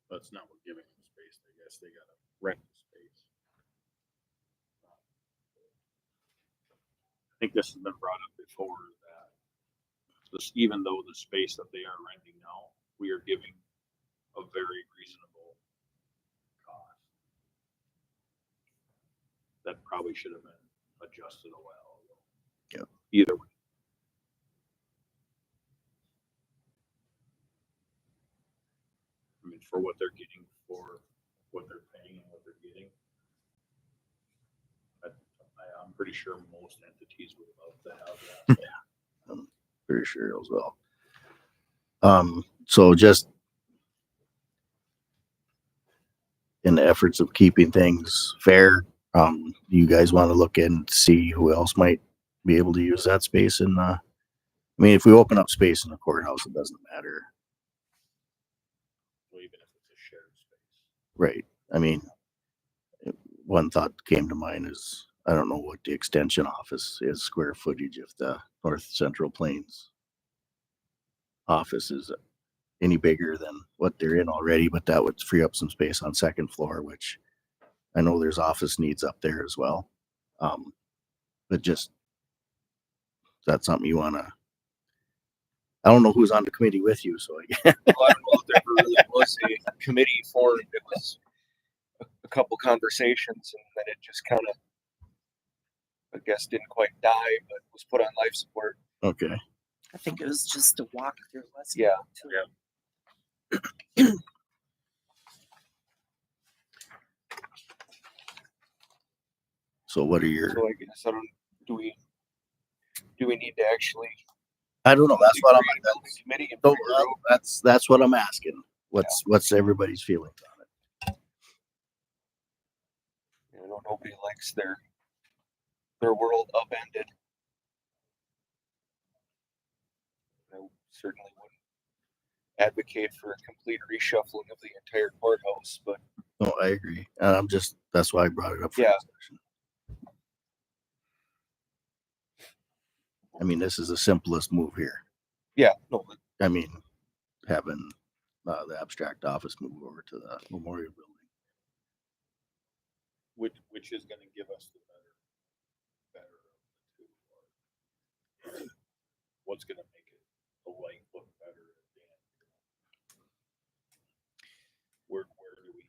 That's not what giving them space. I guess they gotta rent the space. I think this has been brought up before that this, even though the space that they are renting now, we are giving a very reasonable cost. That probably should have been adjusted a while ago. Yep. Either way. I mean, for what they're getting, for what they're paying and what they're getting. I'm pretty sure most entities would love to have that. I'm pretty sure as well. So just in the efforts of keeping things fair, you guys want to look and see who else might be able to use that space in I mean, if we open up space in the courthouse, it doesn't matter. Well, even if it's a shared space. Right. I mean, one thought came to mind is, I don't know what the extension office is square footage if the North Central Plains office is any bigger than what they're in already, but that would free up some space on second floor, which I know there's office needs up there as well. But just, that's something you want to, I don't know who's on the committee with you, so Well, I don't know if there ever really was a committee formed. It was a couple conversations, and then it just kind of, I guess, didn't quite die, but was put on life support. Okay. I think it was just a walkthrough, wasn't Yeah. it? Yeah. So what are your, So I guess I don't. Do we need to actually? I don't know. That's what create a building committee and so, figure out- that's what I'm asking. What's everybody's feelings on it? You know, nobody likes their world upended. I certainly wouldn't advocate for a complete reshuffling of the entire courthouse, but No, I agree. And I'm just, that's why I brought it up. For Yeah. discussion. I mean, this is the simplest move here. yeah, no, I mean, having the abstract office move over to the memorial building. Which is going to give us the better of the two. Or what's going to make it the light look better at the end? Where do we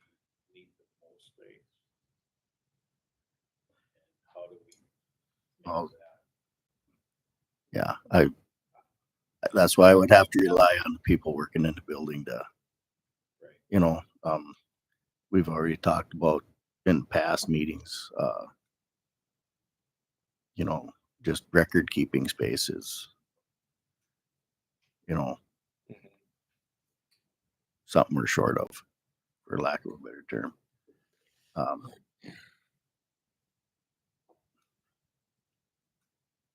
need the most space? And how do we make Oh. that? Yeah, that's why I would have to rely on the people working in the building to, Right. you know, we've already talked about in past meetings, you know, just record keeping spaces, you know, something we're short of, for lack of a better term.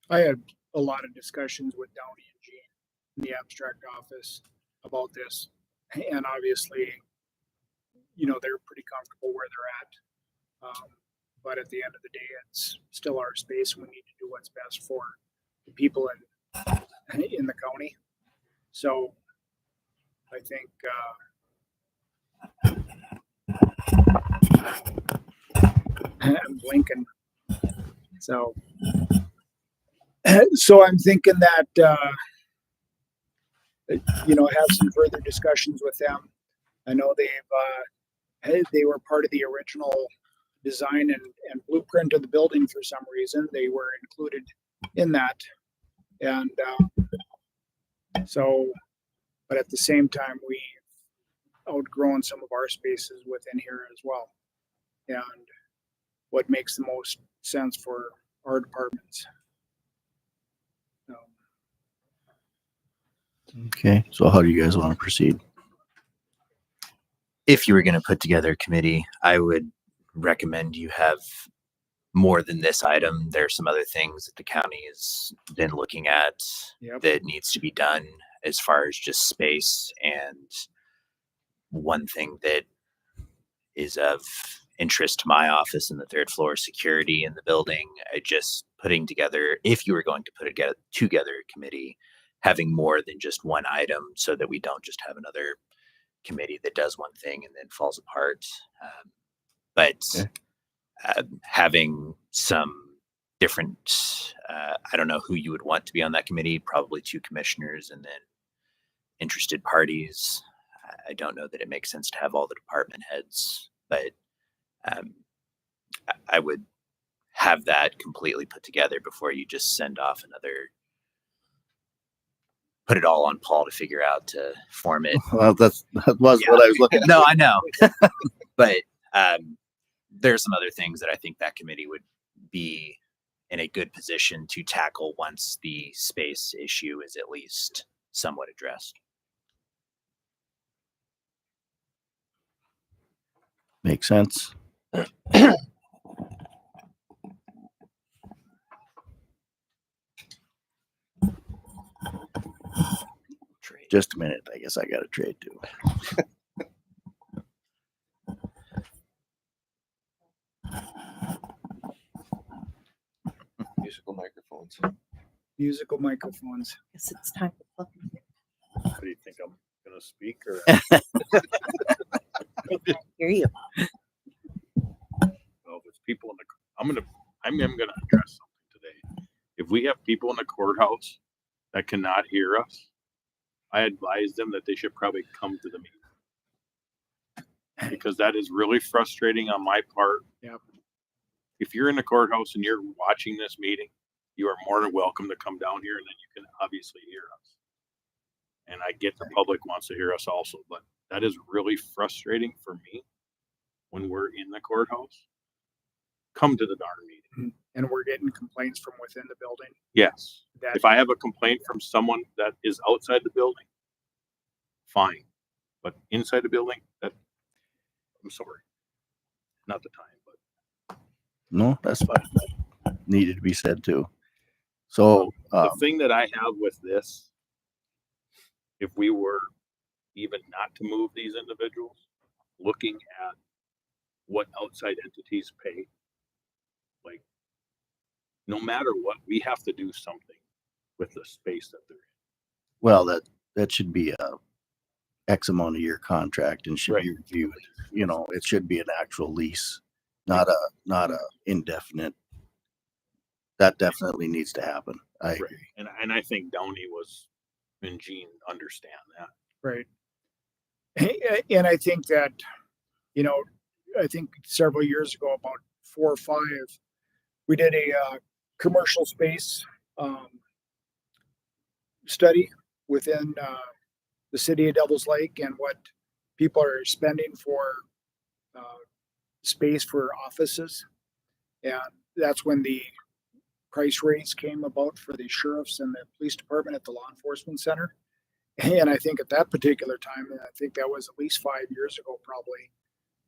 I had a lot of discussions with Downey and Gene in the abstract office about this. And obviously, you know, they're pretty comfortable where they're at. But at the end of the day, it's still our space. And we need to do what's best for the people in the county. So I think, I'm blinking. So I'm thinking that, you know, have some further discussions with them. I know they were part of the original design and blueprint of the building for some reason. They were included in that. And but at the same time, we outgrown some of our spaces within here as well. And what makes the most sense for our departments. Okay, so how do you guys want to proceed? If you were going to put together a committee, I would recommend you have more than this item. There are some other things that the county has been looking at that needs to be done as far as just space. And one thing that is of interest to my office in the third floor, security in the building, just putting together, if you were going to put together a committee, having more than just one item so that we don't just have another committee that does one thing and then falls apart. Having some different, I don't know who you would want to be on that committee, probably 2 commissioners and then interested parties. I don't know that it makes sense to have all the department heads, but I would have that completely put together before you just send off put it all on Paul to figure out to form it. Well, that was what I was looking at. No, I know. But there's some other things that I think that committee would be in a good position to tackle once the space issue is at least somewhat addressed. Makes sense. Just a minute. I guess I got to trade too. Musical microphones. Musical microphones. Guess it's time to plug in. What do you think? I'm gonna speak or? They can't hear you. Well, if it's people in the, I'm gonna address something today. If we have people in the courthouse that cannot hear us, I advise them that they should probably come to the meeting. Because that is really frustrating on my part. Yep. If you're in the courthouse and you're watching this meeting, you are more than welcome to come down here and then you can obviously hear us. And I get the public wants to hear us also, but that is really frustrating for me when we're in the courthouse. Come to the darn meeting. And we're getting complaints from within the building. Yes. That, If I have a complaint from someone that is outside the building, fine. But inside the building, I'm sorry. Not the time, but No, that's fine. Needed to be said too. So the thing that I have with this, if we were even not to move these individuals, looking at what outside entities pay, like no matter what, we have to do something with the space that they're in. well, that should be a X amount of year contract and should be reviewed. You know, it should be an actual lease, not a indefinite. That definitely needs to happen. I agree. And I think Downey and Gene understand that. right. And I think that, you know, I think several years ago, about 4 or 5, we did a commercial space study within the city of Devils Lake and what people are spending for space for offices. And that's when the price raise came about for the sheriffs and the police department at the law enforcement center. And I think at that particular time, and I think that was at least 5 years ago, probably,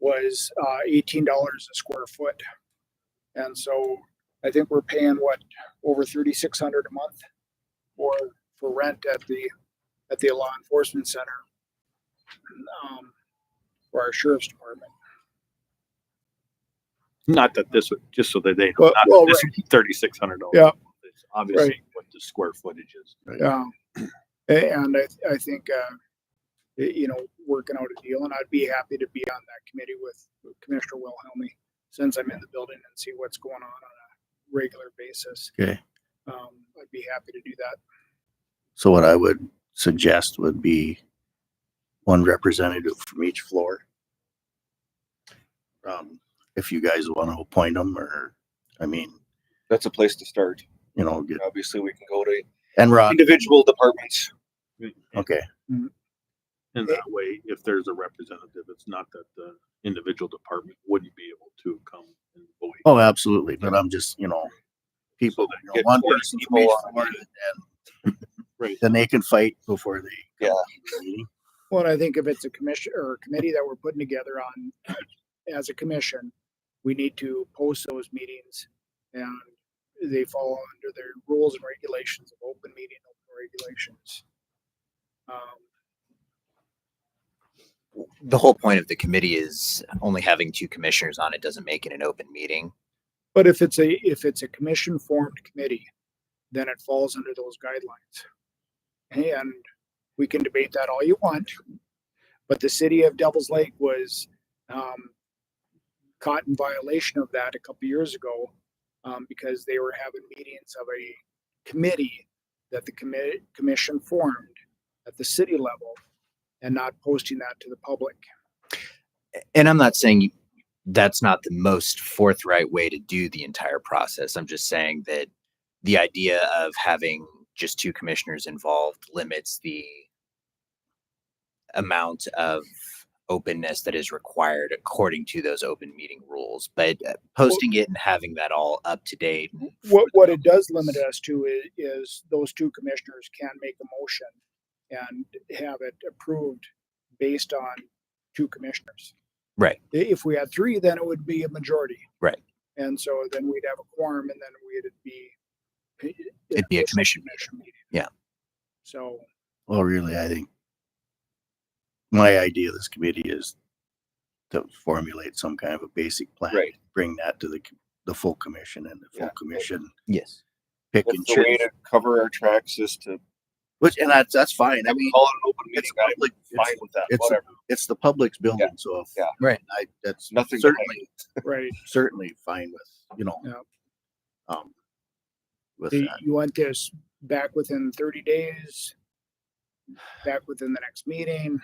was $18 a square foot. And so I think we're paying over $3,600 a month for rent at the law enforcement center for our sheriff's department. Not that this would, just so that they know, Well, not well, that this right. would be $3,600. Yeah. It's obviously Right. what the square footage is. Yeah. And I think, working out a deal, and I'd be happy to be on that committee with Commissioner Wilhelmy since I'm in the building and see what's going on a regular basis. Okay. I'd be happy to do that. So what I would suggest would be one representative from each floor. If you guys want to appoint them, or, I mean, That's a place to start. get, Obviously, we can go to and Ron, individual departments. okay. And that way, if there's a representative, it's not that the individual department wouldn't be able to come and vote. Oh, absolutely. But I'm just, people, Get one 20 person from people each on floor, it. and Right. then they can fight before they come Yeah. to the meeting. Well, I think if it's a commission or a committee that we're putting together on as a commission, we need to post those meetings, and they fall under their rules and regulations of open meeting, open regulations. The whole point of the committee is only having two commissioners on it doesn't make it an open meeting. But if it's a commission formed committee, then it falls under those guidelines. And we can debate that all you want, but the city of Devils Lake was caught in violation of that a couple years ago because they were having meetings of a committee that the commission formed at the city level and not posting that to the public. And I'm not saying that's not the most forthright way to do the entire process. I'm just saying that the idea of having just two commissioners involved limits the amount of openness that is required according to those open meeting rules. But posting it and having that all up to date. What it does limit us to is those two commissioners can make a motion and have it approved based on two commissioners. Right. If we had three, then it would be a majority. Right. And so then we'd have a quorum, and then It'd be a commission meeting. Yeah. So. Well, really, I think my idea of this committee is to formulate some kind of a basic plan, Right. bring that to the full commission, and the full commission Yes. pick That's and the way choose. to cover our tracks is to And that's fine. I mean, call it an open meeting. it's I'm public. fine with that. It's Whatever. it's the public's building, so if, Yeah. Right. that's Nothing certainly Right. certainly fine with Yeah. with So that. you want this back within 30 days, back within the next meeting.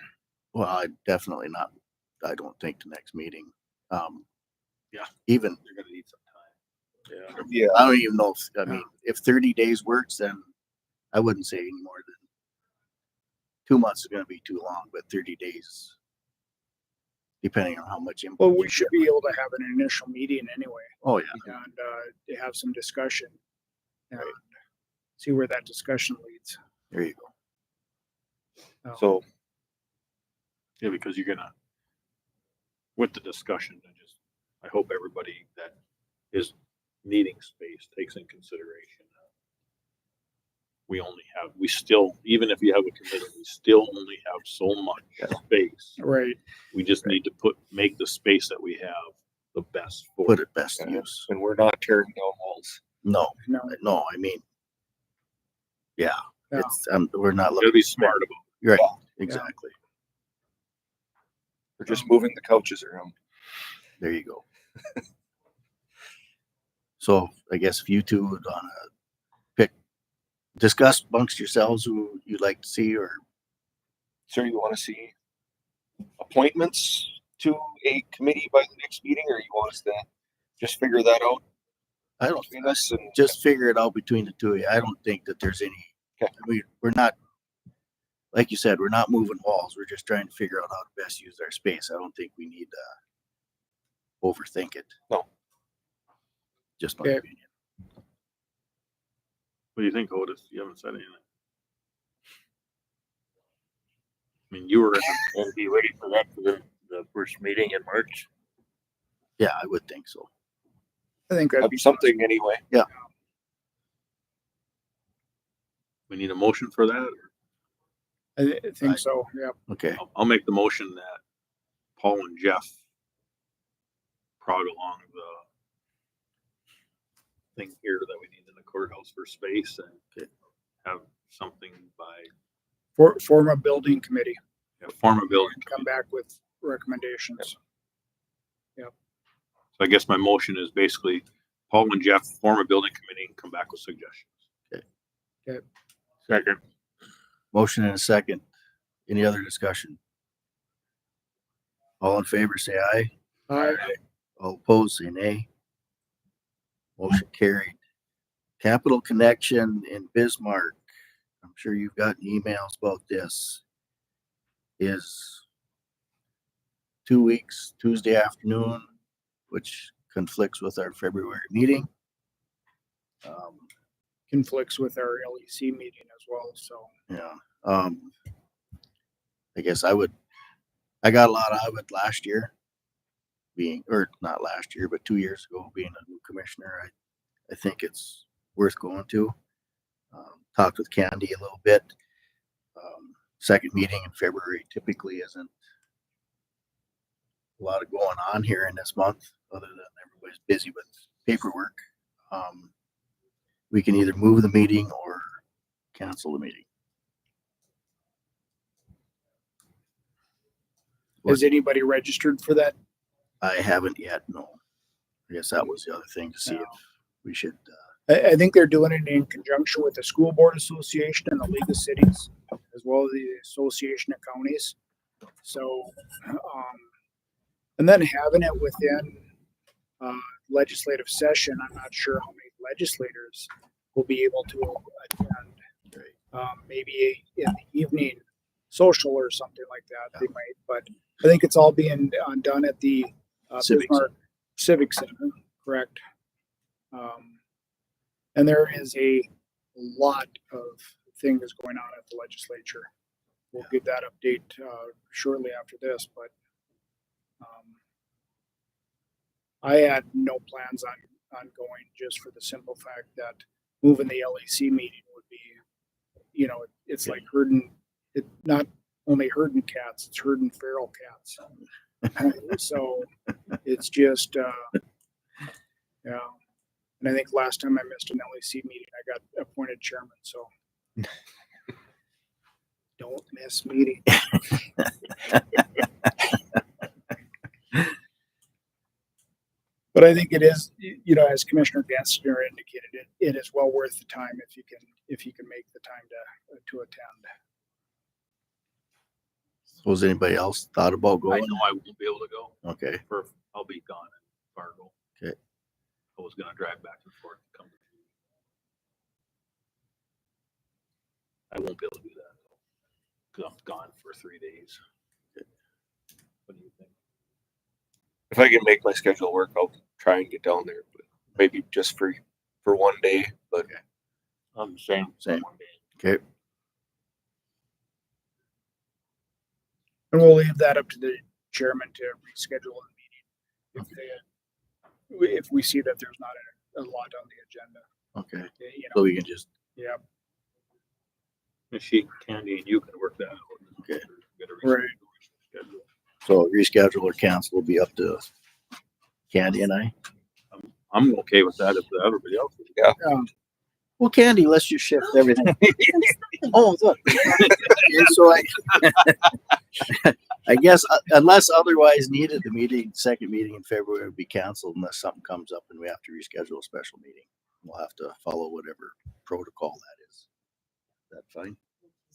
Well, I definitely not. I don't think the next meeting. Yeah. Even You're gonna need some time. Yeah. I don't even know if 30 days works, then I wouldn't say any more than 2 months is going to be too long, but 30 days, depending on how much input. Well, we you should get. be able to have an initial meeting anyway, Oh yeah. and to have some discussion and see where that discussion leads. There you go. So Yeah, because you're gonna, with the discussion, I hope everybody that is needing space takes in consideration. We still, even if you have a committee, we still only have so much space. Right. We just need to make the space that we have the best for Put it best to Yeah. use. and we're not tearing down walls. No, No. I mean, yeah, Yeah. it's we're not We looking gotta be smart about it. You're right. Yeah. Exactly. We're just moving the couches around. There you go. So I guess if you two would want to discuss amongst yourselves who you'd like to see, or Sir, you want to see appointments to a committee by the next meeting, or you want us to just figure that out I don't between us and just figure it out between the two of you. I don't think that there's any. Okay. We're not like you said, we're not moving walls. We're just trying to figure out how to best use our space. I don't think we need to overthink it. No. Just my Okay. opinion. What do you think, Otis? You haven't said anything. I mean, you were And be ready for that for the first meeting in March. Yeah, I would think so. I think that'd be Something anyway. we need a motion for that. I think so. Yeah. Okay. I'll make the motion that Paul and Jeff prod along the thing here that we need in the courthouse for space and have something by Form a building committee. form a building. Come back with recommendations. So I guess my motion is basically Paul and Jeff form a building committee and come back with suggestions. Okay. Second. Motion and a second. Any other discussion? All in favor, say aye. Aye. All opposed, say nay. Motion carried. Capital Connection in Bismarck. I'm sure you've gotten emails about this. Is 2 weeks, Tuesday afternoon, which conflicts with our February meeting. Conflicts with our LEC meeting as well. So Yeah. I guess I got a lot out of it last year or not last year, but 2 years ago being a new commissioner. I think it's worth going to. Talked with Candy a little bit. Second meeting in February typically isn't a lot of going on here in this month, other than everybody's busy with paperwork. We can either move the meeting or cancel the meeting. has anybody registered for that? I haven't yet, no. I guess that was the other thing to see if we should. I think they're doing it in conjunction with the School Board Association and the League of Cities, as well as the Association of Counties. So, and then having it within legislative session, I'm not sure how many legislators will be able to attend. Maybe in the evening social or something like that, they might. But I think it's all being done at the Bismarck Civic Center, correct? And there is a lot of things going on at the legislature. We'll give that update shortly after this, but I had no plans on going, just for the simple fact that moving the LEC meeting would be, it's like not only herding cats, it's herding feral cats. So it's just, yeah. And I think last time I missed an LEC meeting, I got appointed chairman, so don't miss meeting. But I think it is, as Commissioner Gensler indicated, it is well worth the time if you can make the time to attend. Was anybody else thought about I going? know I won't be able to go. Okay. I'll be gone in Fargo. Okay. I was gonna drive back and forth to come to you. I won't be able to do that because I'm gone for 3 days. What do you think? If I can make my schedule work, I'll try and get down there, but maybe just for 1 day. But I'm the same. Same. 1 day. Okay. And we'll leave that up to the chairman to reschedule a meeting if we see that there's not a lot on the agenda. Okay. You So know, we can just, yeah, And she, Candy, and you can work that out. Okay. Get a Right. schedule. so reschedule or cancel will be up to Candy and I. I'm okay with that if everybody else is. Yeah. Well, Candy, let's just shift everything. Oh, look. And so I guess unless otherwise needed, the second meeting in February would be canceled unless something comes up and we have to reschedule a special meeting. We'll have to follow whatever protocol that is. Is that fine?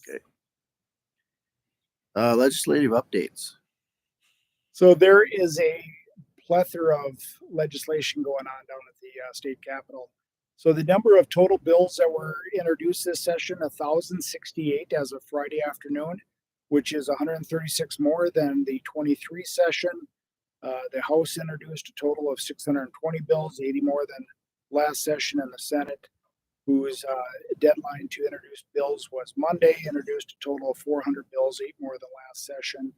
Okay. Legislative updates. so there is a plethora of legislation going on down at the state capitol. So the number of total bills that were introduced this session, 1,068 as of Friday afternoon, which is 136 more than the 23 session. The House introduced a total of 620 bills, 80 more than last session, and the Senate, whose deadline to introduce bills was Monday, introduced a total of 400 bills, 8 more than last session.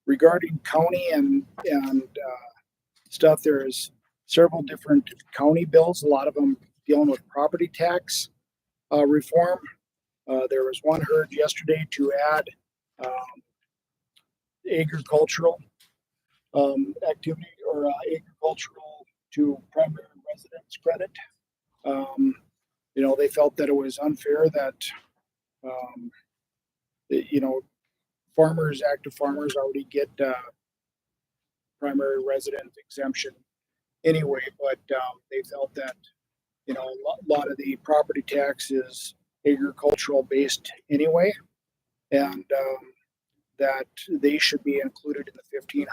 Regarding county and stuff, there's several different county bills, a lot of them dealing with property tax reform. There was one heard yesterday to add agricultural activity or agricultural to primary residence credit. They felt that it was unfair that, active farmers already get primary residence exemption anyway, but they felt that, a lot of the property tax is agricultural based anyway, and that they should be included in the $1,550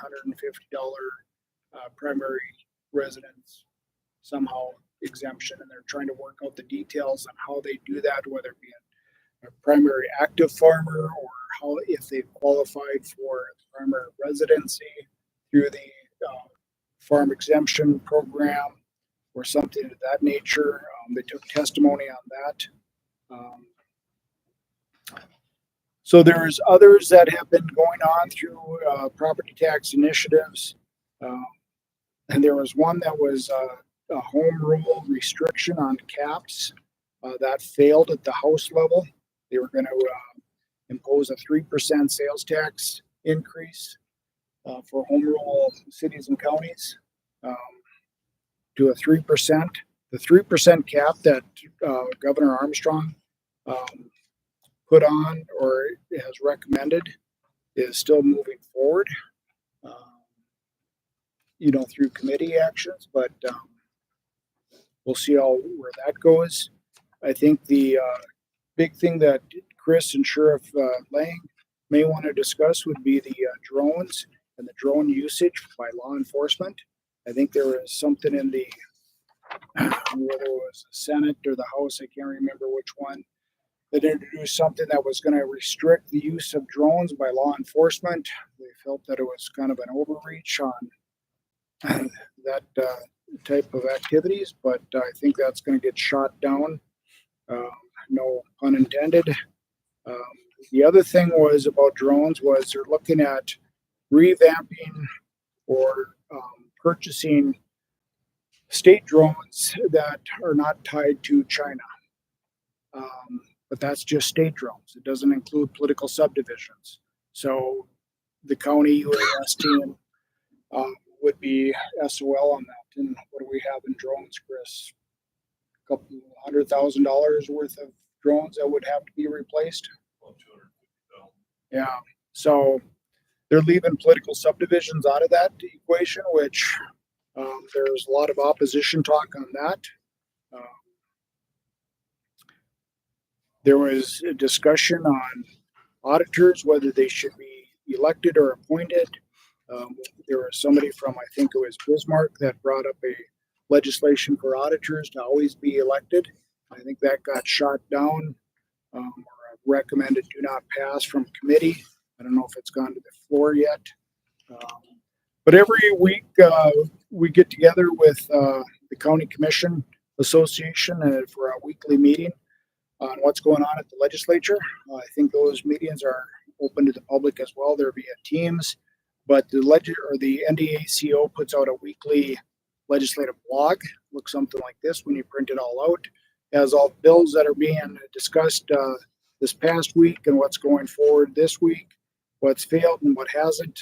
primary residence somehow exemption, and they're trying to work out the details on how they do that, whether it be a primary active farmer or how if they qualified for primary residency through the farm exemption program or something of that nature. They took testimony on that. So there's others that have been going on through property tax initiatives. And there was one that was a home rule restriction on caps that failed at the House level. They were going to impose a 3% sales tax increase for home rule cities and counties to a 3%. The 3% cap that Governor Armstrong put on or has recommended is still moving forward, through committee actions, but we'll see where that goes. I think the big thing that Chris and Sheriff Lang may want to discuss would be the drones and the drone usage by law enforcement. I think there was something in the, whether it was the Senate or the House, I can't remember which one, that introduced something that was going to restrict the use of drones by law enforcement. They felt that it was kind of an overreach on that type of activities, but I think that's going to get shot down. No pun intended. The other thing was about drones was they're looking at revamping or purchasing state drones that are not tied to China. But that's just state drones. It doesn't include political subdivisions. So the county UAS team would be SOL on that. And what do we have in drones, Chris? A couple $100,000 worth of drones that would have to be replaced. Yeah. So they're leaving political subdivisions out of that equation, which there's a lot of opposition talk on that. There was a discussion on auditors, whether they should be elected or appointed. There was somebody from, I think it was Bismarck, that brought up a legislation for auditors to always be elected. I think that got shot down or recommended do not pass from committee. I don't know if it's gone to the floor yet. But every week we get together with the County Commission Association for a weekly meeting on what's going on at the legislature. I think those meetings are open to the public as well. They're via Teams, but the NDACO puts out a weekly legislative blog. Looks something like this when you print it all out. It has all the bills that are being discussed this past week and what's going forward this week, what's failed and what hasn't.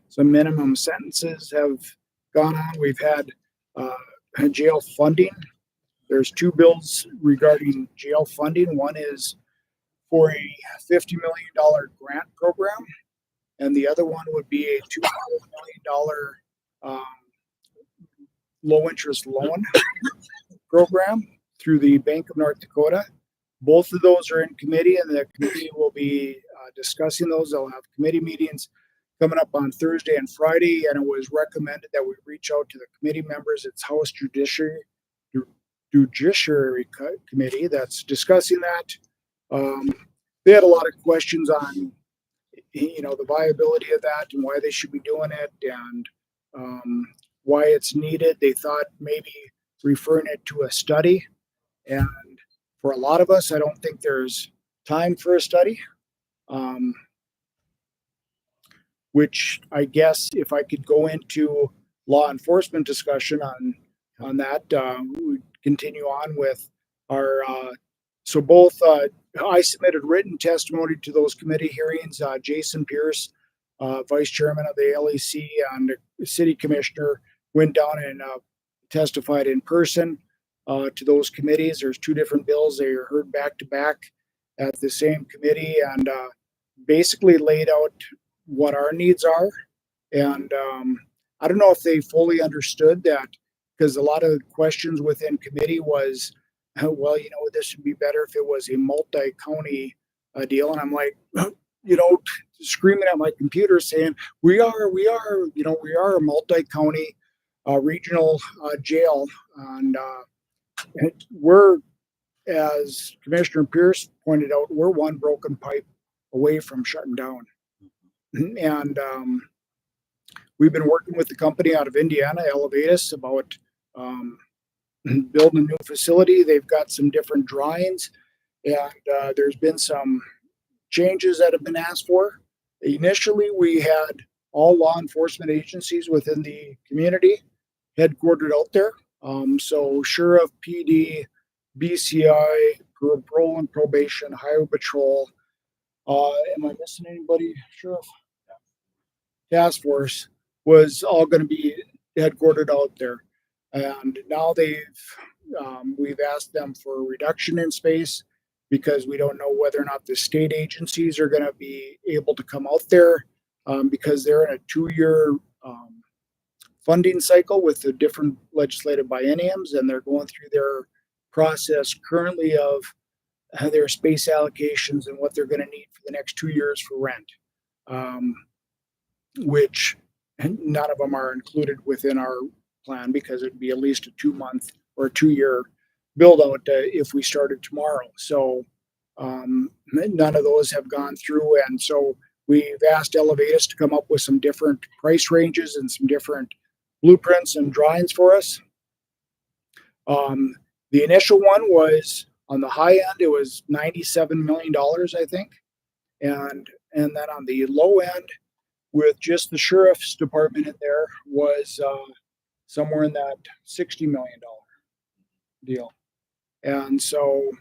Some minimum sentences have gone on. We've had jail funding. There's two bills regarding jail funding. One is for a $50 million grant program, and the other one would be a $200 million low interest loan program through the Bank of North Dakota. Both of those are in committee, and the committee will be discussing those. They'll have committee meetings coming up on Thursday and Friday, and it was recommended that we reach out to the committee members. It's House Judiciary Committee that's discussing that. They had a lot of questions on, the viability of that and why they should be doing it, and why it's needed. They thought maybe referring it to a study, and for a lot of us, I don't think there's time for a study. Which I guess if I could go into law enforcement discussion on that, we would continue on with our. So both I submitted written testimony to those committee hearings. Jason Pierce, vice chairman of the LEC, and the city commissioner went down and testified in person to those committees. There's two different bills. They are heard back to back at the same committee, and basically laid out what our needs are. And I don't know if they fully understood that, because a lot of questions within committee was, well, this would be better if it was a multi-county deal. And I'm like, screaming at my computer saying, we are a multi-county regional jail. And we're, as Commissioner Pierce pointed out, we're one broken pipe away from shutting down. And we've been working with the company out of Indiana, Elevatus, about building a new facility. They've got some different drawings, and there's been some changes that have been asked for. Initially, we had all law enforcement agencies within the community headquartered out there. So Sheriff, PD, BCI, Parole and Probation, Highway Patrol. Am I missing anybody, Sheriff? Task Force was all going to be headquartered out there, and now we've asked them for a reduction in space because we don't know whether or not the state agencies are going to be able to come out there, because they're in a 2-year funding cycle with the different legislative bienniums, and they're going through their process currently of their space allocations and what they're going to need for the next 2 years for rent. Which none of them are included within our plan, because it'd be at least a 2-month or a 2-year build out if we started tomorrow. So none of those have gone through. And so we've asked Elevatus to come up with some different price ranges and some different blueprints and drawings for us. The initial one was on the high end, it was $97 million, I think. And then on the low end, with just the sheriff's department in there, was somewhere in that $60 million deal. And so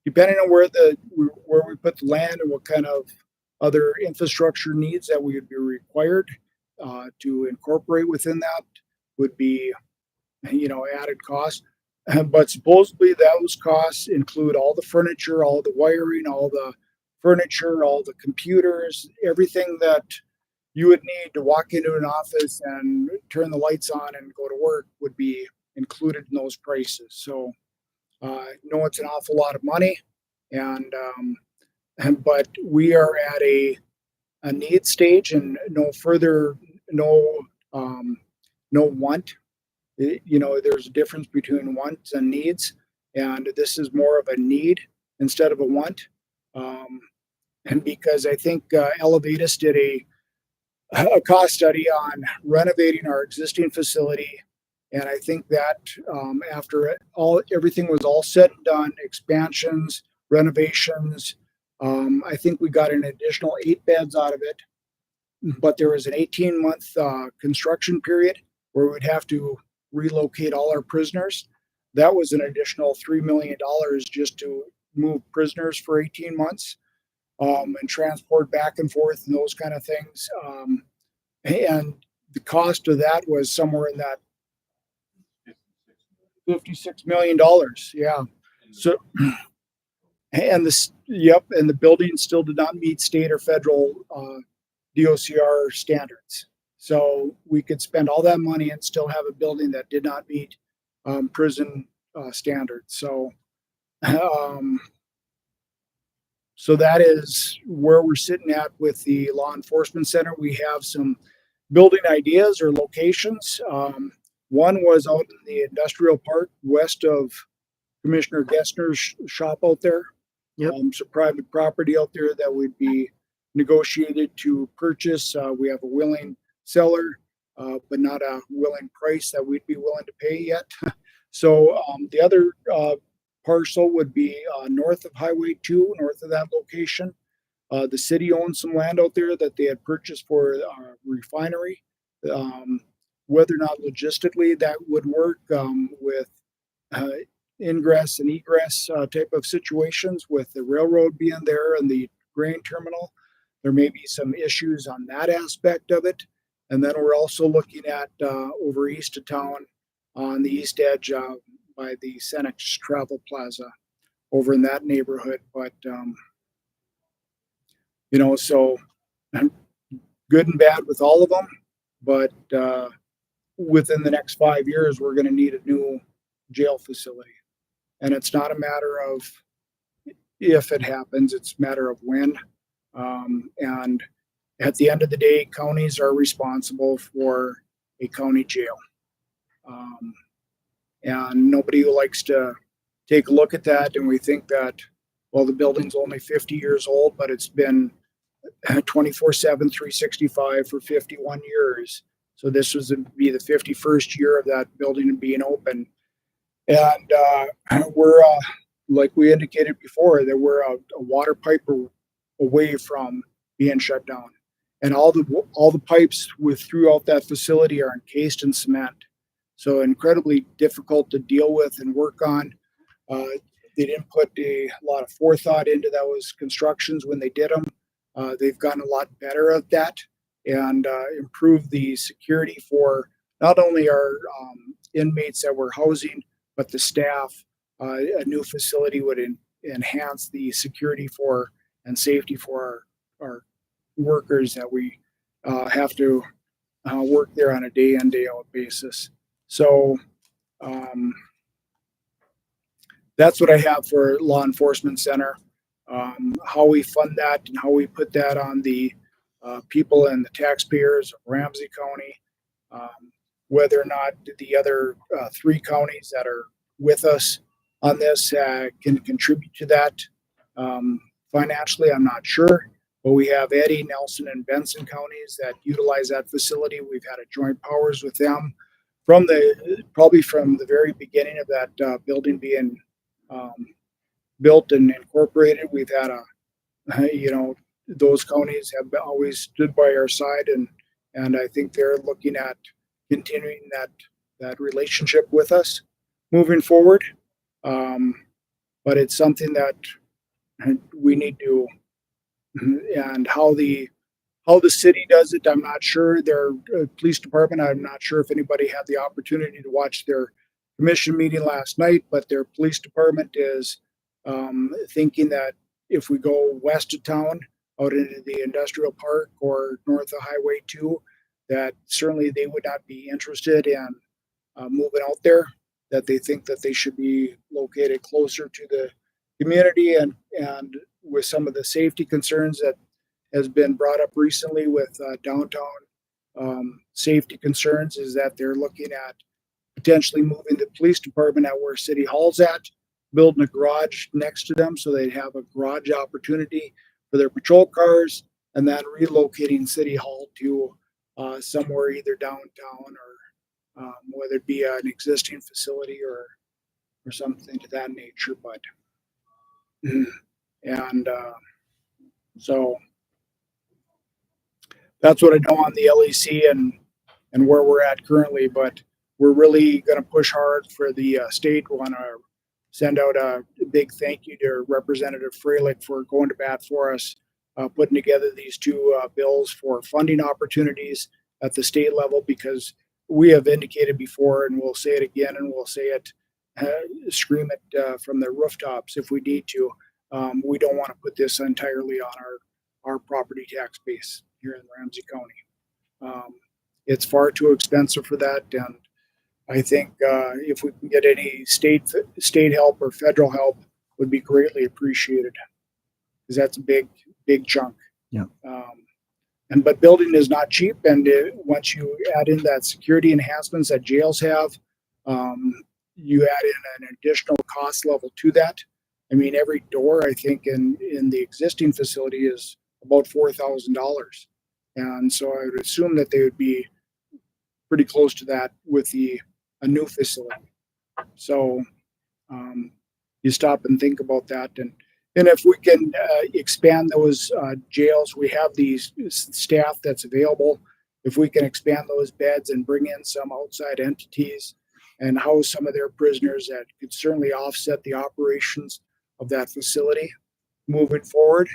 depending on where we put the land and what kind of other infrastructure needs that we would be required to incorporate within that would be, added costs. But supposedly those costs include all the furniture, all the wiring, all the furniture, all the computers, everything that you would need to walk into an office and turn the lights on and go to work would be included in those prices. So I know it's an awful lot of money, and but we are at a need stage, and no want. There's a difference between wants and needs, and this is more of a need instead of a want. And because I think Elevatus did a cost study on renovating our existing facility, and I think that after everything was all said and done, expansions, renovations, I think we got an additional 8 beds out of it. But there was an 18-month construction period where we'd have to relocate all our prisoners. That was an additional $3 million just to move prisoners for 18 months. And transport back and forth and those kind of things. And the cost of that was somewhere in that $56 million. Yeah. So, and the building still did not meet state or federal DOCR standards. So we could spend all that money and still have a building that did not meet prison standards. So, So that is where we're sitting at with the law enforcement center. We have some building ideas or locations. One was out in the industrial park west of Commissioner Gessner's shop out there. Yep. Some private property out there that would be negotiated to purchase. We have a willing seller, but not a willing price that we'd be willing to pay yet. So the other parcel would be north of Highway 2, north of that location. The city owns some land out there that they had purchased for a refinery. Whether or not logistically that would work with ingress and egress type of situations with the railroad being there and the grain terminal, there may be some issues on that aspect of it. And then we're also looking at over east of town on the east edge by the Senex Travel Plaza over in that neighborhood. But, so good and bad with all of them. But within the next 5 years, we're going to need a new jail facility. And it's not a matter of if it happens, it's a matter of when. And at the end of the day, counties are responsible for a county jail. And nobody likes to take a look at that. And we think that, well, the building's only 50 years old, but it's been 24/7, 365 for 51 years. So this was be the 51st year of that building being open. And we're, like we indicated before, that we're a water pipe away from being shut down. And all the pipes throughout that facility are encased in cement. So incredibly difficult to deal with and work on. They didn't put a lot of forethought into those constructions when they did them. They've gotten a lot better at that and improved the security for not only our inmates that we're housing, but the staff. A new facility would enhance the security for and safety for our workers that we have to work there on a day in, day out basis. So that's what I have for law enforcement center. How we fund that and how we put that on the people and the taxpayers of Ramsey County, whether or not the other 3 counties that are with us on this can contribute to that. Financially, I'm not sure, but we have Eddy, Nelson, and Benson counties that utilize that facility. We've had a joint powers with them probably from the very beginning of that building being built and incorporated. We've had those counties have always stood by our side, and I think they're looking at continuing that relationship with us moving forward. But it's something that we need to, and how the city does it, I'm not sure. Their police department, I'm not sure if anybody had the opportunity to watch their commission meeting last night, but their police department is thinking that if we go west of town out into the industrial park or north of Highway 2, that certainly they would not be interested in moving out there, that they think that they should be located closer to the community, and with some of the safety concerns that has been brought up recently with downtown safety concerns, is that they're looking at potentially moving the police department at where City Hall's at, building a garage next to them so they'd have a garage opportunity for their patrol cars, and then relocating City Hall to somewhere either downtown or whether it be an existing facility or something to that nature. But and so that's what I know on the LEC and where we're at currently. But we're really going to push hard for the state. We want to send out a big thank you to Representative Freilich for going to bat for us, putting together these 2 bills for funding opportunities at the state level, because we have indicated before, and we'll say it again, and we'll say it, scream it from the rooftops if we need to. We don't want to put this entirely on our property tax base here in Ramsey County. It's far too expensive for that, and I think if we can get any state help or federal help, would be greatly appreciated. because that's a big chunk. Yeah. But building is not cheap, and once you add in that security enhancements that jails have, you add in an additional cost level to that. I mean, every door I think in the existing facility is about $4,000, and so I would assume that they would be pretty close to that with a new facility. So you stop and think about that, and if we can expand those jails, we have these staff that's available. If we can expand those beds and bring in some outside entities and house some of their prisoners, that could certainly offset the operations of that facility moving forward.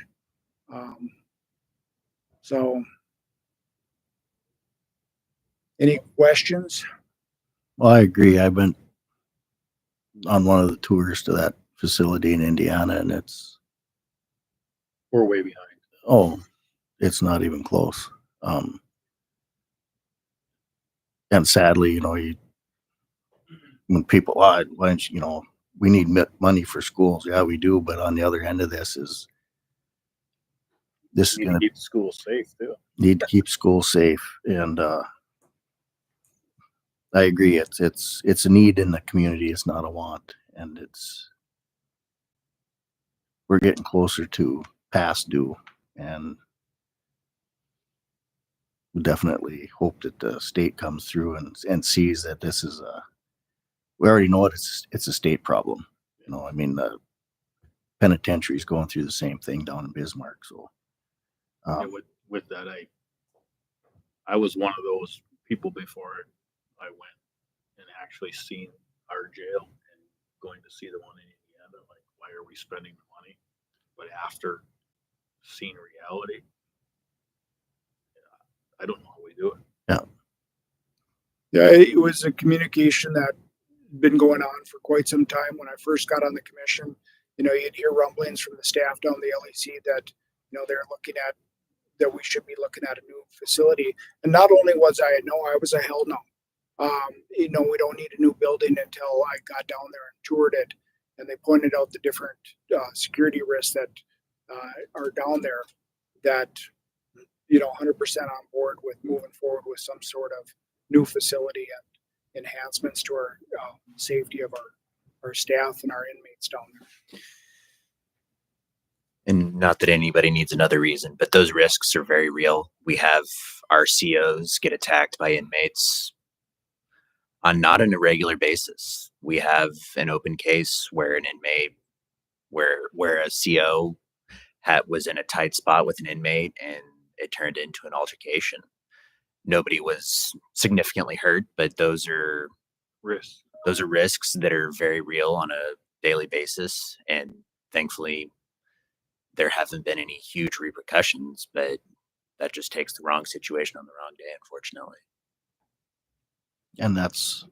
So, any questions? Well, I agree. I went on one of the tours to that facility in Indiana, and We're way behind. oh, it's not even close. And sadly, when people, why don't you, we need money for schools. Yeah, we do. But on the other end of this is Need going to to keep the schools safe too. need to keep schools safe. And I agree. It's a need in the community. It's not a want. And we're getting closer to past due, and we definitely hope that the state comes through and sees that this is we already know it's a state problem. I mean, the penitentiary is going through the same thing down in Bismarck. So And with that, I was one of those people before I went and actually seen our jail and going to see the one in Indiana. Like, why are we spending the money? But after seeing reality, I don't know how we do it. Yeah, it was a communication that had been going on for quite some time. When I first got on the commission, you'd hear rumblings from the staff down the LEC that, they're looking at, that we should be looking at a new facility. And not only was I a no, I was a hell no. We don't need a new building until I got down there and toured it. And they pointed out the different security risks that are down there, that, 100% on board with moving forward with some sort of new facility and enhancements to our safety of our staff and our inmates down there. And not that anybody needs another reason, but those risks are very real. We have our COs get attacked by inmates on not an irregular basis. We have an open case where an inmate, where a CO was in a tight spot with an inmate, and it turned into an altercation. Nobody was significantly hurt, but those are Risks. Those are risks that are very real on a daily basis, and thankfully there haven't been any huge repercussions, but that just takes the wrong situation on the wrong day, unfortunately. and that's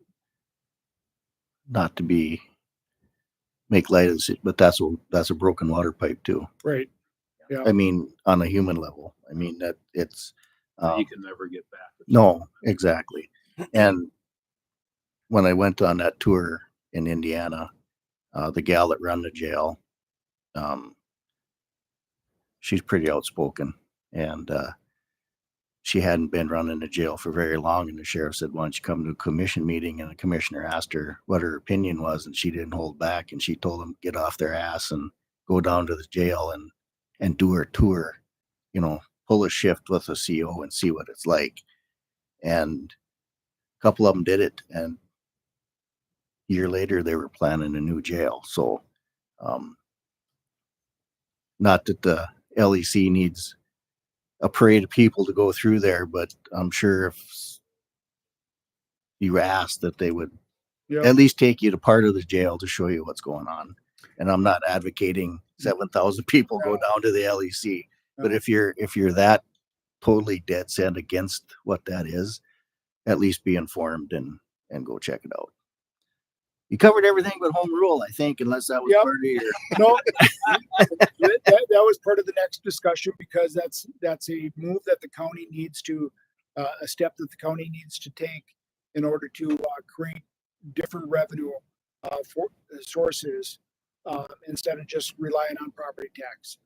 not to make light of it, but that's a broken water pipe too. Right. Yeah. I mean, on a human level, I mean that it's You can never get back. no, exactly. And when I went on that tour in Indiana, the gal that run the jail, she's pretty outspoken, and she hadn't been running the jail for very long. And the sheriff said, "Why don't you come to a commission meeting?" And the commissioner asked her what her opinion was, and she didn't hold back. And she told them, get off their ass and go down to the jail and do her tour, pull a shift with a CO and see what it's like. And a couple of them did it, and a year later they were planning a new jail. So not that the LEC needs a parade of people to go through there, but I'm sure if you asked, that they would at least take you to part of the jail to show you what's going on. And I'm not advocating 7,000 people go down to the LEC, but if you're that totally dead set against what that is, at least be informed and go check it out. You covered everything but home rule, I think, unless that was part of your. No, that was part of the next discussion, because that's a move that the county needs to, a step that the county needs to take in order to create different revenue for sources instead of just relying on property tax.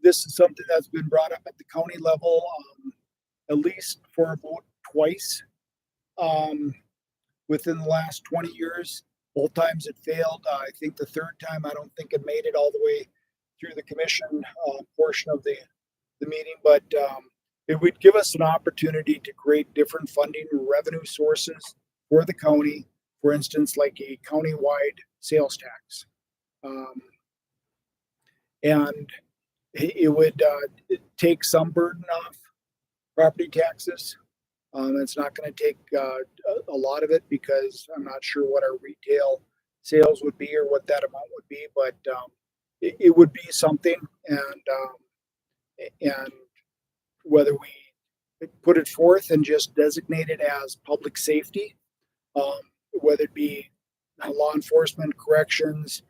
This is something that's been brought up at the county level, at least for about twice, within the last 20 years. Both times it failed. I think the third time, I don't think it made it all the way through the commission portion of the meeting, but it would give us an opportunity to create different funding revenue sources for the county. For instance, like a county-wide sales tax. And it would take some burden off property taxes. It's not going to take a lot of it because I'm not sure what our retail sales would be or what that amount would be, but it would be something. And whether we put it forth and just designate it as public safety, whether it be law enforcement, corrections,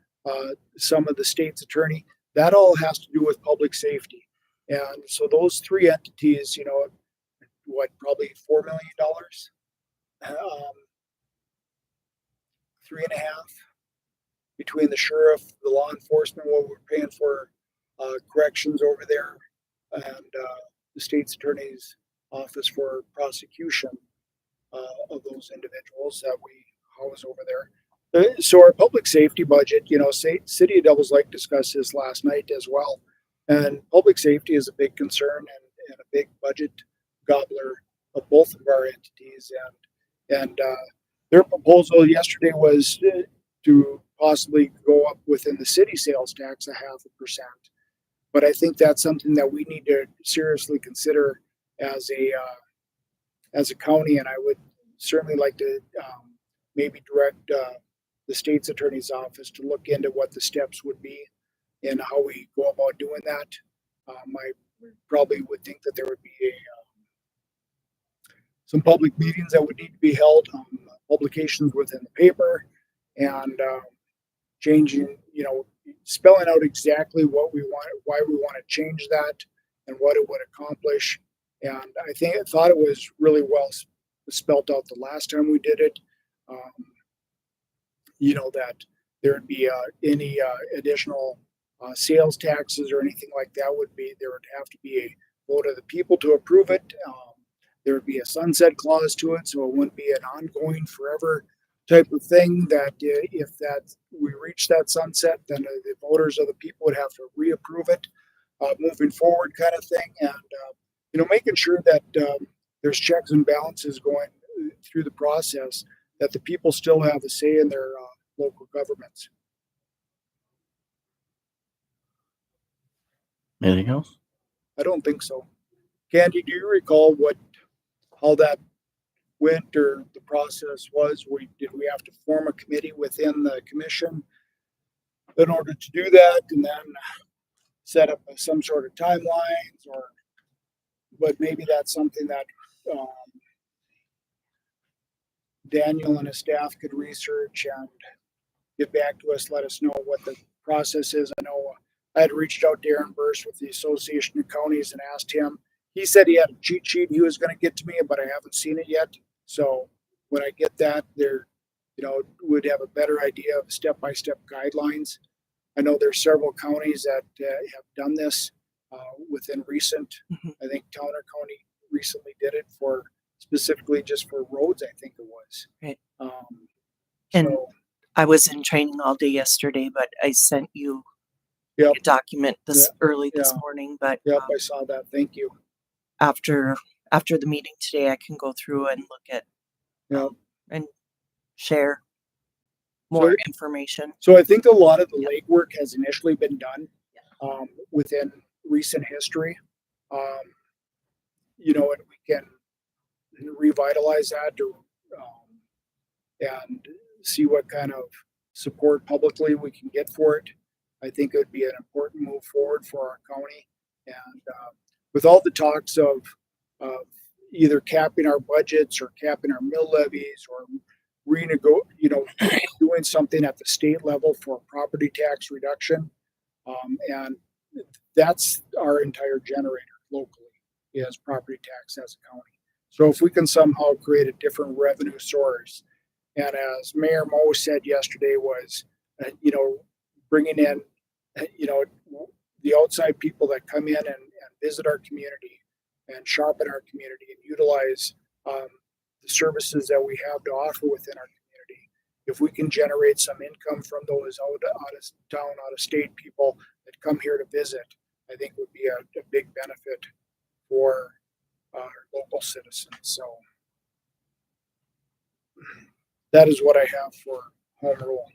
some of the state's attorney, that all has to do with public safety. And so those three entities, probably $4 million, 3.5 between the sheriff, the law enforcement, what we're paying for corrections over there, and the state's attorney's office for prosecution of those individuals that we house over there. So our public safety budget, City of Devils Lake discussed this last night as well. And public safety is a big concern and a big budget gobbler of both of our entities. And their proposal yesterday was to possibly go up within the city sales tax 0.5%. But I think that's something that we need to seriously consider as a county. And I would certainly like to maybe direct the state's attorney's office to look into what the steps would be and how we go about doing that. I probably would think that there would be some public meetings that would need to be held, publications within the paper, and changing, spelling out exactly what we want, why we want to change that, and what it would accomplish. And I thought it was really well spelled out the last time we did it. That there would be any additional sales taxes or anything like that there would have to be a vote of the people to approve it. There would be a sunset clause to it, so it wouldn't be an ongoing forever type of thing. That if we reach that sunset, then the voters of the people would have to reapprove it moving forward, kind of thing. And making sure that there's checks and balances going through the process, that the people still have a say in their local governments. Anything else? I don't think so. Candy, do you recall how that went or the process was? Did we have to form a committee within the commission in order to do that, and then set up some sort of timelines? But maybe that's something that Daniel and his staff could research and get back to us, let us know what the process is. I know I had reached out to Aaron Burst with the Association of Counties and asked him. He said he had a cheat sheet he was going to get to me, but I haven't seen it yet. So when I get that, would have a better idea of step-by-step guidelines. I know there's several counties that have done this within recent. I think Towner County recently did it specifically just for roads. I think it was. Right. And so, I was in training all day yesterday, but I sent you a document early this morning. But I saw that. Thank you. After the meeting today, I can go through and look at and share more information. So I think a lot of the legwork has initially been done within recent history. And we can revitalize that and see what kind of support publicly we can get for it. I think it would be an important move forward for our county. And with all the talks of either capping our budgets or capping our mill levies or doing something at the state level for property tax reduction, and that's our entire generator locally is property tax as a county. So if we can somehow create a different revenue source, and as Mayor Moe said yesterday, was bringing in the outside people that come in and visit our community and shop in our community and utilize the services that we have to offer within our community. If we can generate some income from those out of town, out of state people that come here to visit, I think would be a big benefit for our local citizens. So that is what I have for home rule.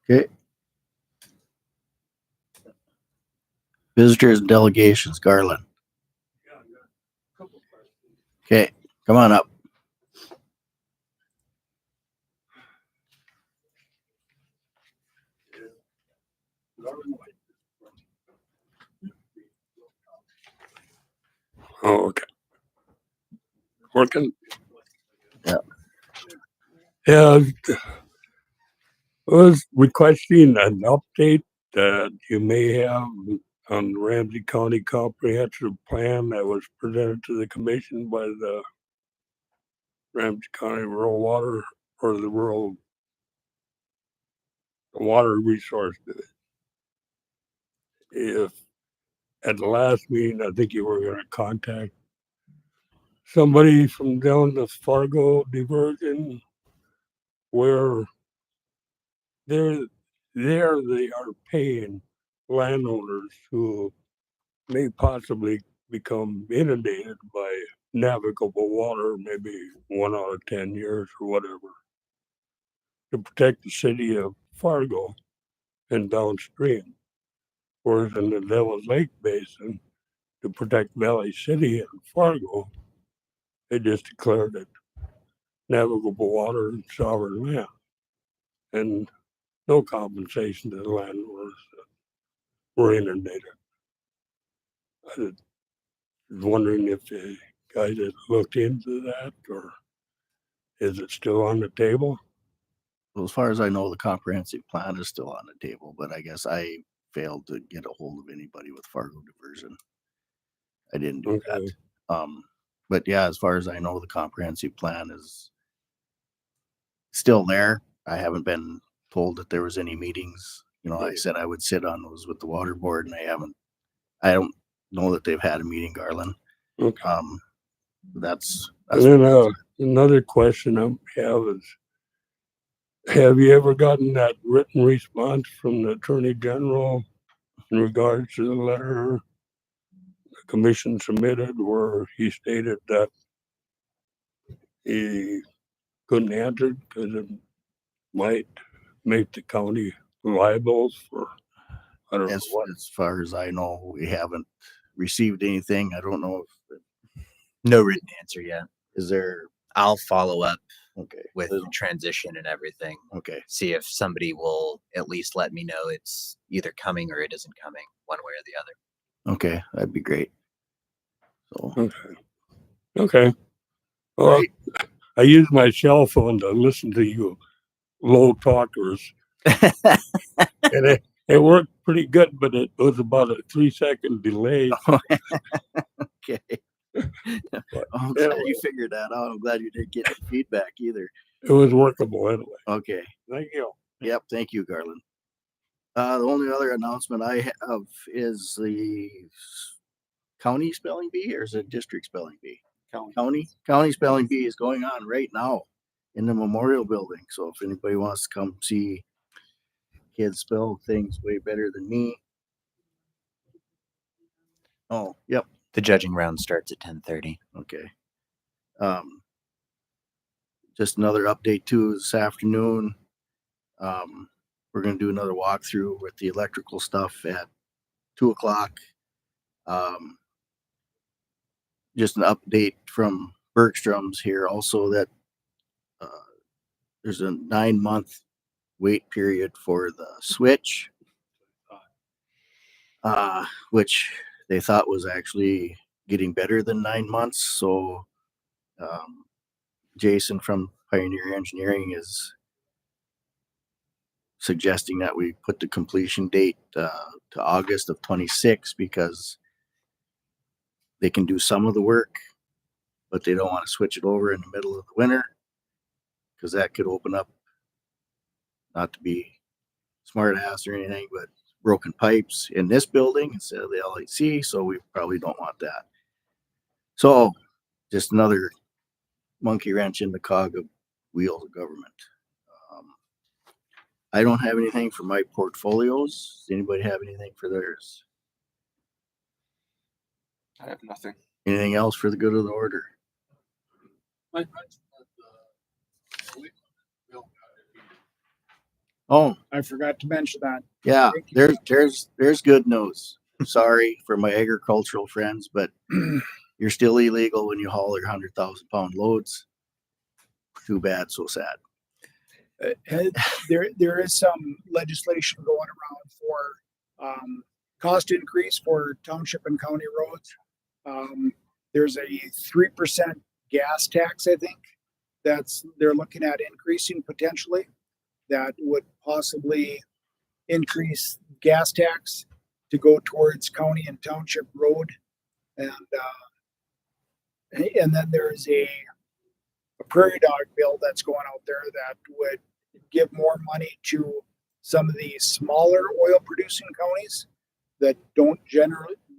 Okay. Visitors and delegations, Garland. Okay, come on up. Oh, okay. Working. Yeah. Yeah, I was requesting an update that you may have on the Ramsey County Comprehensive Plan that was presented to the commission by the Ramsey County Rural Water or the Rural Water Resource. If at the last meeting, I think you were going to contact somebody from down the Fargo diversion where they're there they are paying landowners who may possibly become inundated by navigable water, maybe 1 out of 10 years or whatever, to protect the city of Fargo and downstream. Whereas in the Devil's Lake Basin, to protect Valley City and Fargo, they just declared it navigable water and sovereign land, and no compensation to the landowners that were inundated. I was wondering if the guys had looked into that, or is it still on the table? Well, as far as I know, the comprehensive plan is still on the table, but I guess I failed to get a hold of anybody with Fargo diversion. I didn't do Okay. that. But yeah, as far as I know, the comprehensive plan is still there. I haven't been told that there was any meetings. You know, I said I would sit on those with the water board, and I don't know that they've had a meeting, Garland. Okay. That's And then another question I have is, have you ever gotten that written response from the Attorney General in regards to the letter the commission submitted where he stated that he couldn't answer because it might make the county liable for, I don't know what. as far as I know, we haven't received anything. I don't know if No written answer yet. is there. I'll follow up Okay. with transition and everything. Okay. See if somebody will at least let me know it's either coming or it isn't coming, one way or the other. Okay, that'd be great. So Okay. Well, right. I use my cell phone to listen to you low talkers. And it worked pretty good, but it was about a 3-second delay. Okay. I'm glad you figured that out. I'm glad you didn't get any feedback either. It was workable anyway. Okay. Thank you. Yep. Thank you, Garland. The only other announcement I have is the county spelling bee, or is it district spelling bee? County spelling bee is going on right now in the memorial building. So if anybody wants to come see kids spell things way better than me. Oh, yep. The judging round starts at 10:30. Okay. Just another update too this afternoon. We're going to do another walkthrough with the electrical stuff at 2:00. Just an update from Bergstrom's here also that there's a 9-month wait period for the switch, which they thought was actually getting better than 9 months. So Jason from Pioneer Engineering is suggesting that we put the completion date to August of 26 because they can do some of the work, but they don't want to switch it over in the middle of the winter because that could open up, not to be smart ass or anything, but broken pipes in this building instead of the LAC, so we probably don't want that. So just another monkey wrench in the cog of wheels of government. I don't have anything for my portfolios. Does anybody have anything for theirs? I have nothing. Anything else for the good of the order? Oh, I forgot to mention that. yeah, Thank you. there's good news. Sorry for my agricultural friends, but you're still illegal when you haul your 100,000-pound loads. Too bad, so sad. There is some legislation going around for cost increase for township and county roads. There's a 3% gas tax, I think, they're looking at increasing potentially. That would possibly increase gas tax to go towards county and township road, and then there's a prairie dog bill that's going out there that would give more money to some of the smaller oil producing counties that don't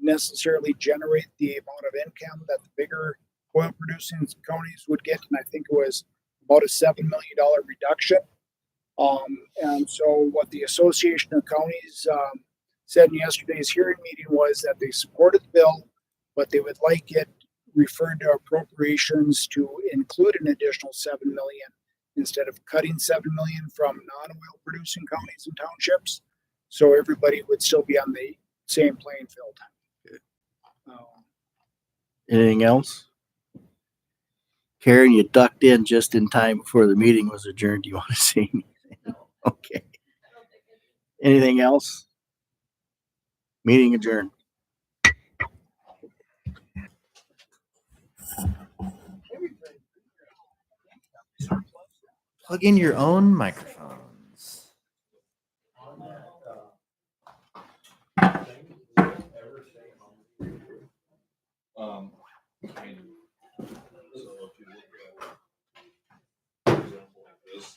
necessarily generate the amount of income that the bigger oil producing counties would get. And I think it was about a $7 million reduction. And so what the Association of Counties said in yesterday's hearing meeting was that they supported the bill, but they would like it referred to appropriations to include an additional 7 million instead of cutting 7 million from non-oil producing counties and townships. So everybody would still be on the same playing field. Anything else? Karen, you ducked in just in time before the meeting was adjourned. Do you want to say anything? Okay. Anything else? Meeting adjourned. Plug in your own microphones.